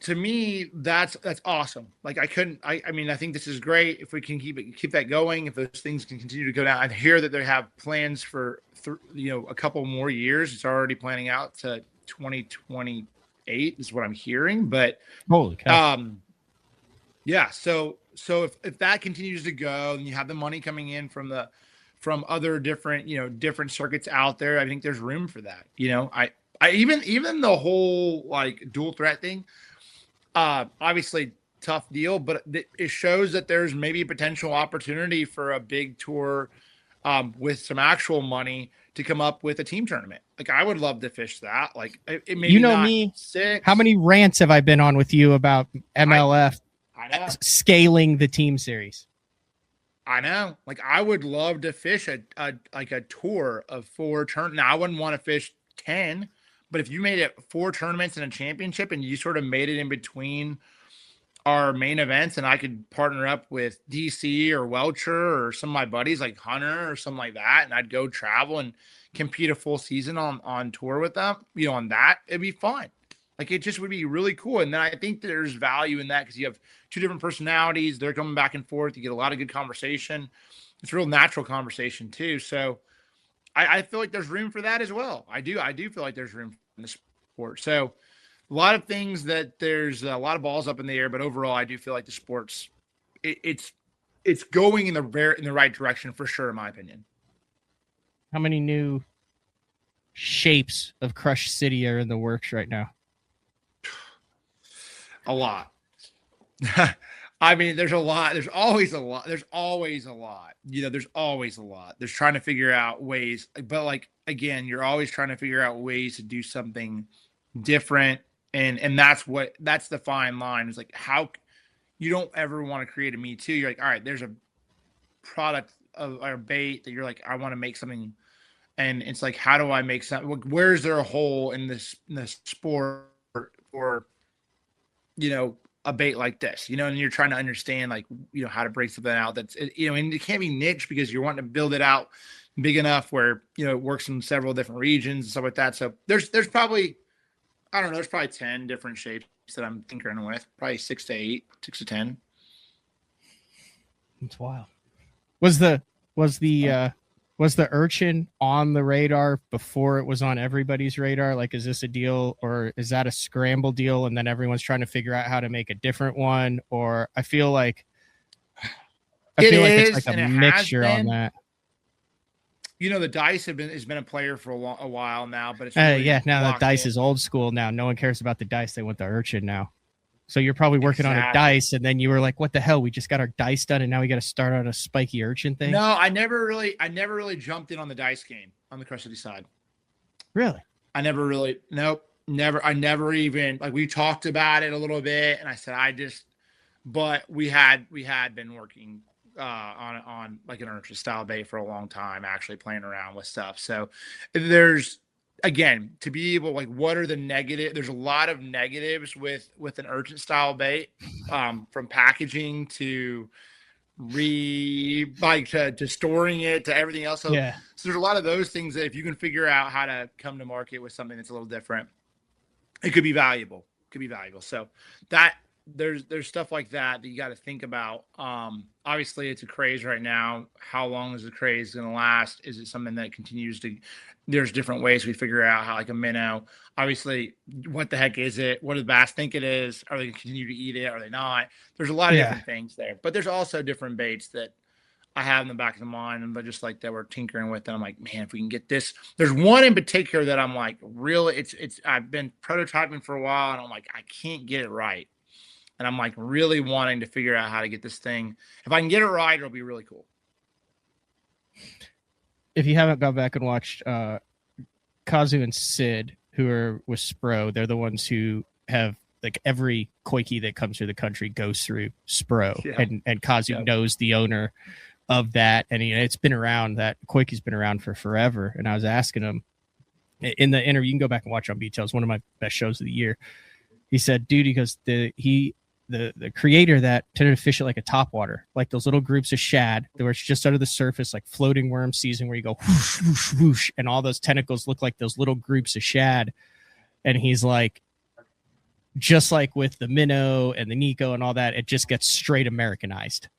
to me, that's awesome. Like I mean, I think this is great if we can keep that going. If those things can continue to go down, I hear that they have plans for a couple more years. It's already planning out to 2028 is what I'm hearing. But holy cow. Yeah. So if that continues to go, and you have the money coming in from other different circuits out there, I think there's room for that. I even the whole like dual threat thing. Obviously tough deal, but it shows that there's maybe a potential opportunity for a big tour with some actual money to come up with a team tournament. Like I would love to fish that. Like it may not me 6. How many rants have I been on with you about MLF I know. scaling the team series? I know. Like I would love to fish a tour of 4 tournaments. Now I wouldn't want to fish 10. But if you made it 4 tournaments and a championship and you sort of made it in between our main events and I could partner up with DC or Welcher or some of my buddies like Hunter or something like that, and I'd go travel and compete a full season on tour with them, on that, it'd be fun. Like it just would be really cool. And then I think there's value in that because you have 2 different personalities. They're coming back and forth. You get a lot of good conversation. It's a real natural conversation too. So I feel like there's room for that as well. I do feel like there's room in the sport. So a lot of things that there's a lot of balls up in the air, but overall, I do feel like the sport's it's going in the right direction for sure, in my opinion. How many new shapes of Crush City are in the works right now? A lot. I mean, there's a lot. There's always a lot. There's always a lot. There's always a lot. There's trying to figure out ways. But like, again, you're always trying to figure out ways to do something different. And that's the fine line. Is like how you don't ever want to create a me too. You're like, all right, there's a product of our bait that you're like, I want to make something. And it's like, how do I make something? Where's there a hole in this sport or, a bait like this, and you're trying to understand like, how to break something out that's, and it can't be niche because you're wanting to build it out big enough where, it works in several different regions and stuff like that. So there's probably, I don't know, there's probably 10 different shapes that I'm tinkering with, probably 6 to 8, 6 to 10. It's wild. Was the urchin on the radar before it was on everybody's radar? Like, is this a deal or is that a scramble deal? And then everyone's trying to figure out how to make a different one. Or I feel like it's like a mixture on that. The dice has been a player for a while now, but it's really now the dice is old school now. No one cares about the dice. They want the urchin now. So you're probably working on a dice, and then you were like, "What the hell? We just got our dice done, and now we got to start on a spiky urchin thing." No, I never really jumped in on the dice game on the Crush City side. Really? Nope, never. I never even like we talked about it a little bit, and I said but we had been working on like an urchin style bait for a long time, actually playing around with stuff. So there's. Again, to be able, like, what are the negative? There's a lot of negatives with an urchin style bait, from packaging to to storing it to everything else. So there's a lot of those things that if you can figure out how to come to market with something that's a little different, it could be valuable. So that there's stuff like that you got to think about. Obviously it's a craze right now. How long is the craze going to last? Is it something that continues to, there's different ways we figure out how, like a minnow, obviously what the heck is it? What do the bass think it is? Are they going to continue to eat it? Are they not? There's a lot of different things there, but there's also different baits that I have in the back of the mind, but just like that we're tinkering with. And I'm like, man, if we can get this, there's one in particular that I'm like, really, I've been prototyping for a while and I'm like, I can't get it right. And I'm like really wanting to figure out how to get this thing. If I can get it right, it'll be really cool. If you haven't gone back and watched Kazu and Sid, who are with Spro, they're the ones who have like every koiki that comes through the country goes through Spro, and Kazu knows the owner of that. And it's been around, that koiki's been around for forever. And I was asking him, in the interview, you can go back and watch on BTL. It's one of my best shows of the year. He said, dude, he goes, the creator that tended to fish it like a topwater, like those little groups of shad that were just under the surface, like floating worm season, where you go whoosh, whoosh, whoosh, and all those tentacles look like those little groups of shad. And he's like, just like with the minnow and the Nico and all that, it just gets straight Americanized.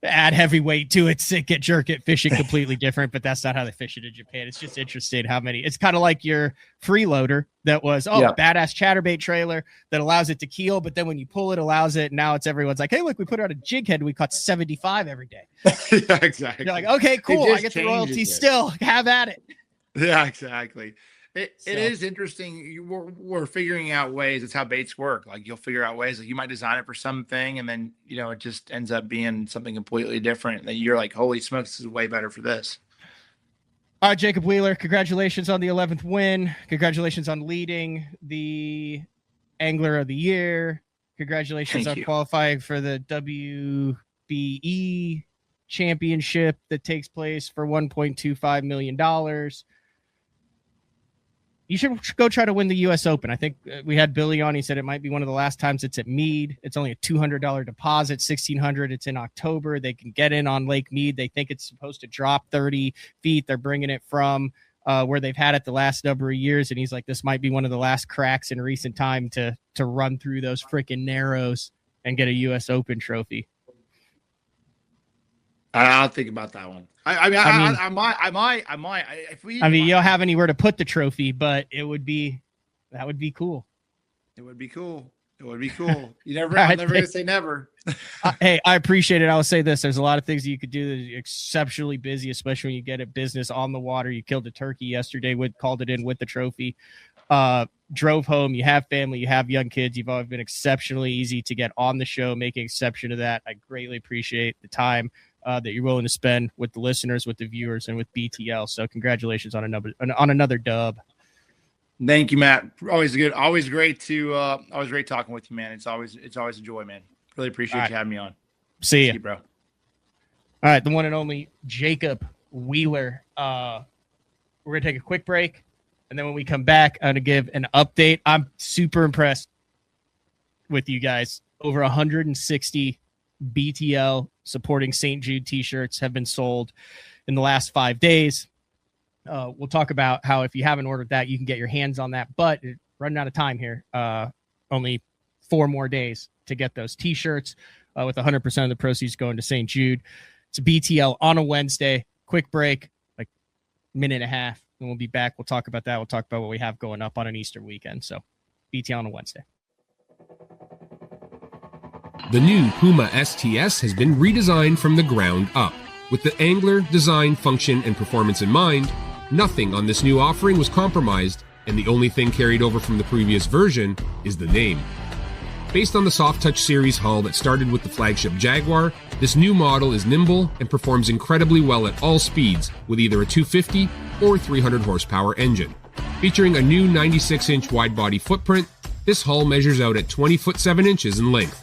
Add heavy weight to it, sink it, jerk it, fish it completely different, but that's not how they fish it in Japan. It's just interesting how many. It's kind of like your freeloader that was badass chatterbait trailer that allows it to keel, but then when you pull it, allows it. Now it's everyone's like, hey, look, we put it on a jig head and we caught 75 every day. Yeah, exactly. You're like, okay, cool. I get the royalty still. Have at it. Yeah, exactly. It is interesting. We're figuring out ways. It's how baits work. Like you'll figure out ways. Like you might design it for something, and then it just ends up being something completely different. That you're like, holy smokes, this is way better for this. All right, Jacob Wheeler, congratulations on the 11th win. Congratulations on leading the Angler of the Year. Congratulations on qualifying for the WBE championship that takes place for $1.25 million. You should go try to win the U.S. Open. I think we had Billy on. He said it might be one of the last times it's at Mead. It's only a $200 deposit, $1,600. It's in October. They can get in on Lake Mead. They think it's supposed to drop 30 feet. They're bringing it from where they've had it the last number of years. And he's like, this might be one of the last cracks in recent time to run through those freaking narrows and get a U.S. Open trophy. I'll think about that one. I might. If we, you don't have anywhere to put the trophy, but that would be cool. It would be cool. You never. I'm never gonna say never. Hey, I appreciate it. I will say this: there's a lot of things that you could do that are exceptionally busy, especially when you get a business on the water. You killed a turkey yesterday. Called it in with the trophy. Drove home. You have family. You have young kids. You've always been exceptionally easy to get on the show. Making exception of that, I greatly appreciate the time that you're willing to spend with the listeners, with the viewers, and with BTL. So congratulations on another dub. Thank you, Matt. Always good. Always great talking with you, man. It's always a joy, man. Really appreciate you having me on. See you, bro. All right. The one and only Jacob Wheeler. We're going to take a quick break. And then when we come back, I'm going to give an update. I'm super impressed with you guys. Over 160 BTL supporting St. Jude t-shirts have been sold in the last 5 days. We'll talk about how if you haven't ordered that, you can get your hands on that, but running out of time here. Only 4 more days to get those t-shirts with 100% of the proceeds going to St. Jude. It's a BTL on a Wednesday. Quick break, like minute and a half, and we'll be back. We'll talk about that. We'll talk about what we have going up on an Easter weekend. So BTL on a Wednesday. The new Puma STS has been redesigned from the ground up. With the angler, design, function, and performance in mind, nothing on this new offering was compromised, and the only thing carried over from the previous version is the name. Based on the Soft Touch series hull that started with the flagship Jaguar, this new model is nimble and performs incredibly well at all speeds with either a 250 or 300 horsepower engine. Featuring a new 96-inch wide-body footprint, this hull measures out at 20 foot 7 inches in length.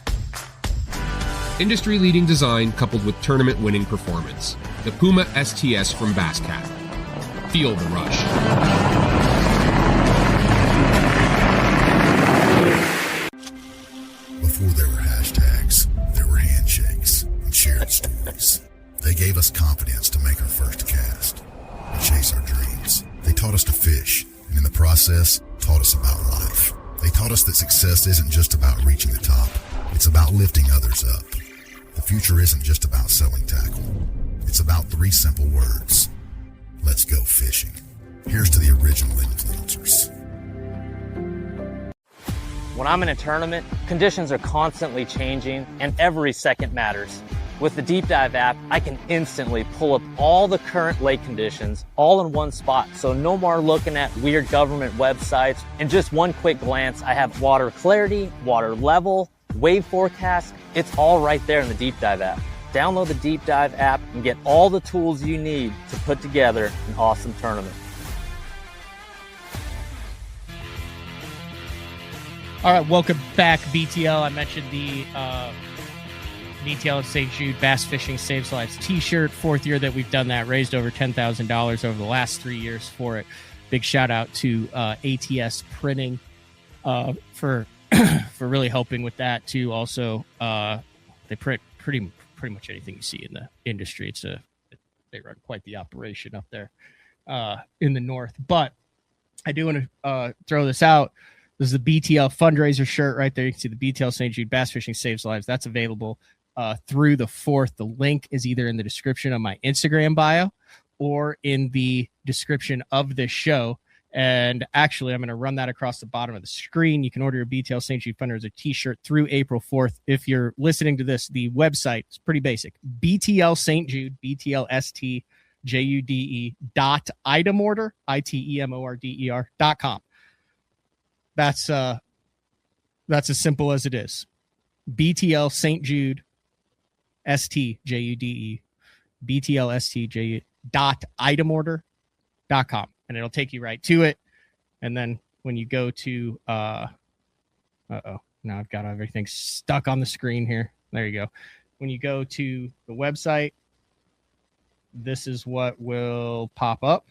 Industry-leading design coupled with tournament-winning performance. The Puma STS from Basscat. Feel the rush. Before there were hashtags, there were handshakes and shared stories. They gave us confidence to make our first cast and chase our dreams. They taught us to fish, and in the process, taught us about life. They taught us that success isn't just about reaching the top. It's about lifting others up. The future isn't just about selling tackle. It's about 3 simple words. Let's go fishing. Here's to the original influencers. When I'm in a tournament, conditions are constantly changing and every second matters. With the Deep Dive app, I can instantly pull up all the current lake conditions all in one spot. So no more looking at weird government websites. In just one quick glance, I have water clarity, water level, wave forecast. It's all right there in the Deep Dive app. Download the Deep Dive app and get all the tools you need to put together an awesome tournament. All right, welcome back, BTL. I mentioned the BTL at St. Jude Bass Fishing Saves Lives t-shirt. 4th year that we've done that. Raised over $10,000 over the last 3 years for it. big shout out to ATS Printing for for really helping with that too. Also, they print pretty much anything you see in the industry. They run quite the operation up there in the north. But I do want to throw this out. This is the BTL fundraiser shirt right there. You can see the BTL St. Jude Bass Fishing Saves Lives. That's available through the 4th. The link is either in the description of my Instagram bio or in the description of this show. And actually, I'm going to run that across the bottom of the screen. You can order your BTL St. Jude fundraiser t-shirt through April 4th. If you're listening to this, the website is pretty basic. BTL St. Jude, BTLSTJUDE item order, ITEMORDER.com. That's as simple as it is. BTL St. Jude, STJUDE, BTLSTJUDE itemorder.com. And it'll take you right to it. And then when you go to now I've got everything stuck on the screen here. There you go. When you go to the website, this is what will pop up.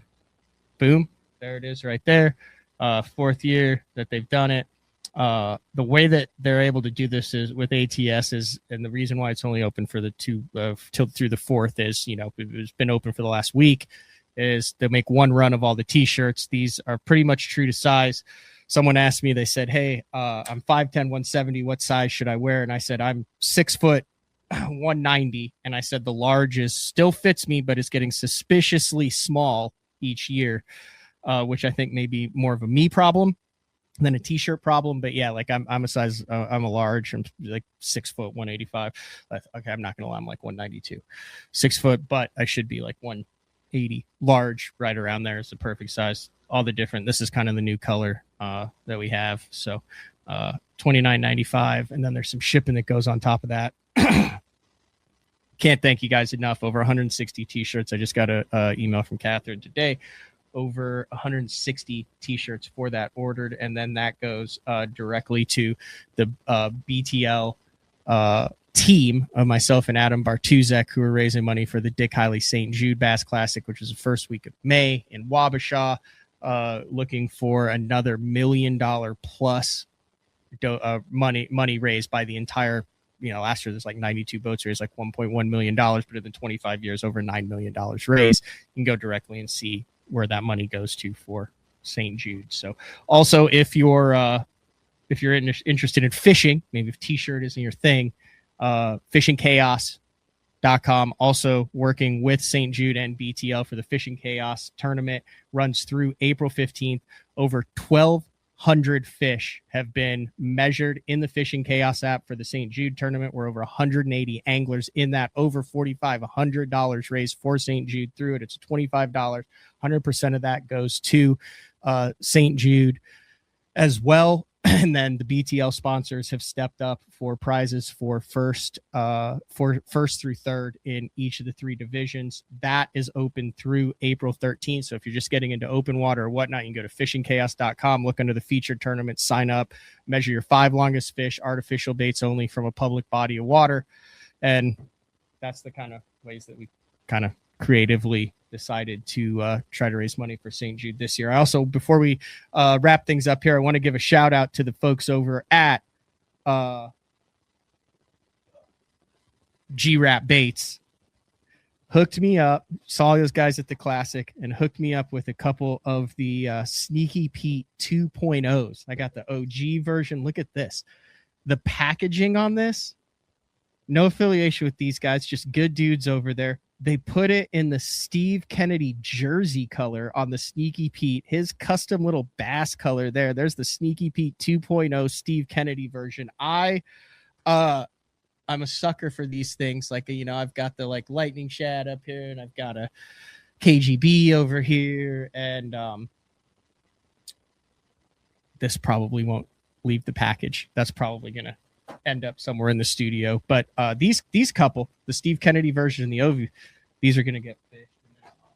Boom. There it is right there. 4th year that they've done it. The way that they're able to do this is with ATS and the reason why it's only open for the through the 4th is, it's been open for the last week, is they'll make one run of all the t-shirts. These are pretty much true to size. Someone asked me, they said, hey, I'm 5'10", 170. What size should I wear? And I said, I'm 6 foot, 190. And I said, the large still fits me, but it's getting suspiciously small each year, which I think may be more of a me problem than a t-shirt problem. But yeah, like I'm a size, I'm a large. I'm like 6 foot, 185. Okay, I'm not going to lie. I'm like 192, 6 foot, but I should be like 180. Large, right around there is the perfect size. All the different, this is kind of the new color that we have. So $29.95, and then there's some shipping that goes on top of that. Can't thank you guys enough. Over 160 t-shirts. I just got a email from Catherine today. Over 160 t-shirts for that ordered, and then that goes directly to the BTL team of myself and Adam Bartuzek, who are raising money for the Dick Hiley St. Jude Bass Classic, which is the first week of May in Wabasha, looking for another $1 million plus money raised by the entire, last year there's like 92 boats raised, like $1.1 million, but in the 25 years, over $9 million raised. You can go directly and see where that money goes to for St. Jude. So also, if you're interested in fishing, maybe if t-shirt isn't your thing, fishingchaos.com, also working with St. Jude and BTL for the Fishing Chaos tournament, runs through April 15th. Over 1,200 fish have been measured in the Fishing Chaos app for the St. Jude tournament. We're over 180 anglers in that, over $4,500 raised for St. Jude through it. It's $25. 100% of that goes to St. Jude as well. And then the BTL sponsors have stepped up for prizes for first through third in each of the 3 divisions. That is open through April 13th. So if you're just getting into open water or whatnot, you can go to fishingchaos.com, look under the featured tournament, sign up, measure your 5 longest fish, artificial baits only from a public body of water. And that's the kind of ways that we kind of creatively decided to try to raise money for St. Jude this year. I also, before we wrap things up here, I want to give a shout out to the folks over at G-Rap Baits. Hooked me up, saw those guys at the Classic, and hooked me up with a couple of the Sneaky Pete 2.0s. I got the OG version. Look at this. The packaging on this, no affiliation with these guys, just good dudes over there. They put it in the Steve Kennedy jersey color on the Sneaky Pete, his custom little bass color there. There's the Sneaky Pete 2.0 Steve Kennedy version. I'm a sucker for these things. Like, I've got the like lightning shad up here, and I've got a KGB over here, and this probably won't leave the package. That's probably gonna end up somewhere in the studio. But these couple, the Steve Kennedy version and the OV, these are gonna get fished.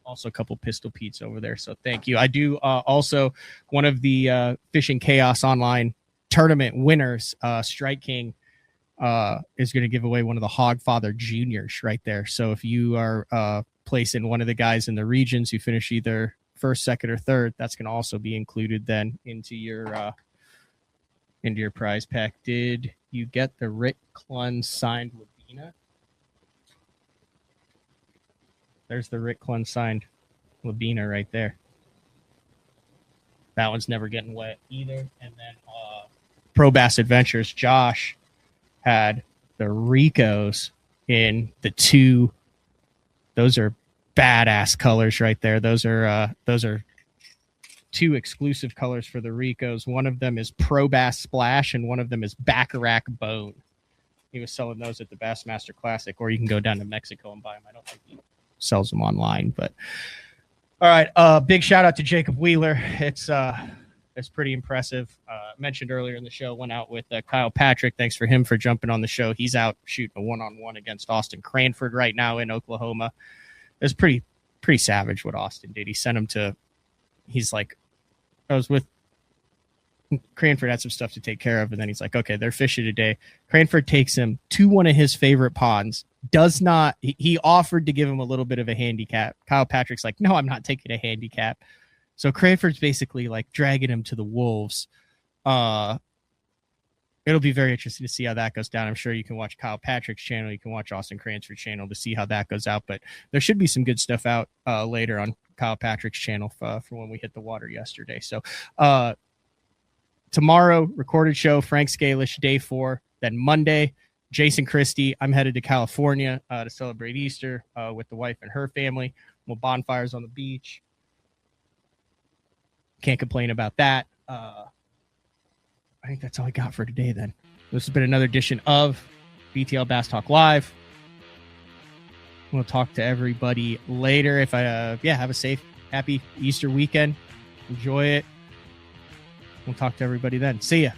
Also a couple Pistol Pete's over there. So thank you. I do also, one of the Fishing Chaos online tournament winners, Strike King, is going to give away one of the Hogfather Juniors right there. So if you are placing one of the guys in the regions who finish either first, second, or third, that's going to also be included then into your prize pack. Did you get the Rick Clunn signed Labina? There's the Rick Clunn signed Labina right there. That one's never getting wet either. And then Pro Bass Adventures, Josh had the Ricos in the 2. Those are badass colors right there. Those are 2 exclusive colors for the Ricos. One of them is Pro Bass Splash, and one of them is Bacharach Bone. He was selling those at the Bassmaster Classic, or you can go down to Mexico and buy them. I don't think he sells them online, but all right. Big shout out to Jacob Wheeler. It's pretty impressive. Mentioned earlier in the show, went out with Kyle Patrick. Thanks for him for jumping on the show. He's out shooting a 1-on-1 against Austin Cranford right now in Oklahoma. It's pretty savage what Austin did. He sent him to, he's like, I was with Cranford, had some stuff to take care of, and then he's like, okay, they're fishing today. Cranford takes him to one of his favorite ponds. He offered to give him a little bit of a handicap. Kyle Patrick's like, no, I'm not taking a handicap. So Cranford's basically like dragging him to the wolves. It'll be very interesting to see how that goes down. I'm sure you can watch Kyle Patrick's channel. You can watch Austin Cranford's channel to see how that goes out. But there should be some good stuff out later on Kyle Patrick's channel for when we hit the water yesterday. So tomorrow, recorded show, Frank Scalish, day 4. Then Monday, Jason Christie. I'm headed to California to celebrate Easter with the wife and her family. We'll bonfires on the beach. Can't complain about that. I think that's all I got for today then. This has been another edition of BTL Bass Talk Live. We'll talk to everybody later. If have a safe, happy Easter weekend. Enjoy it. We'll talk to everybody then. See ya.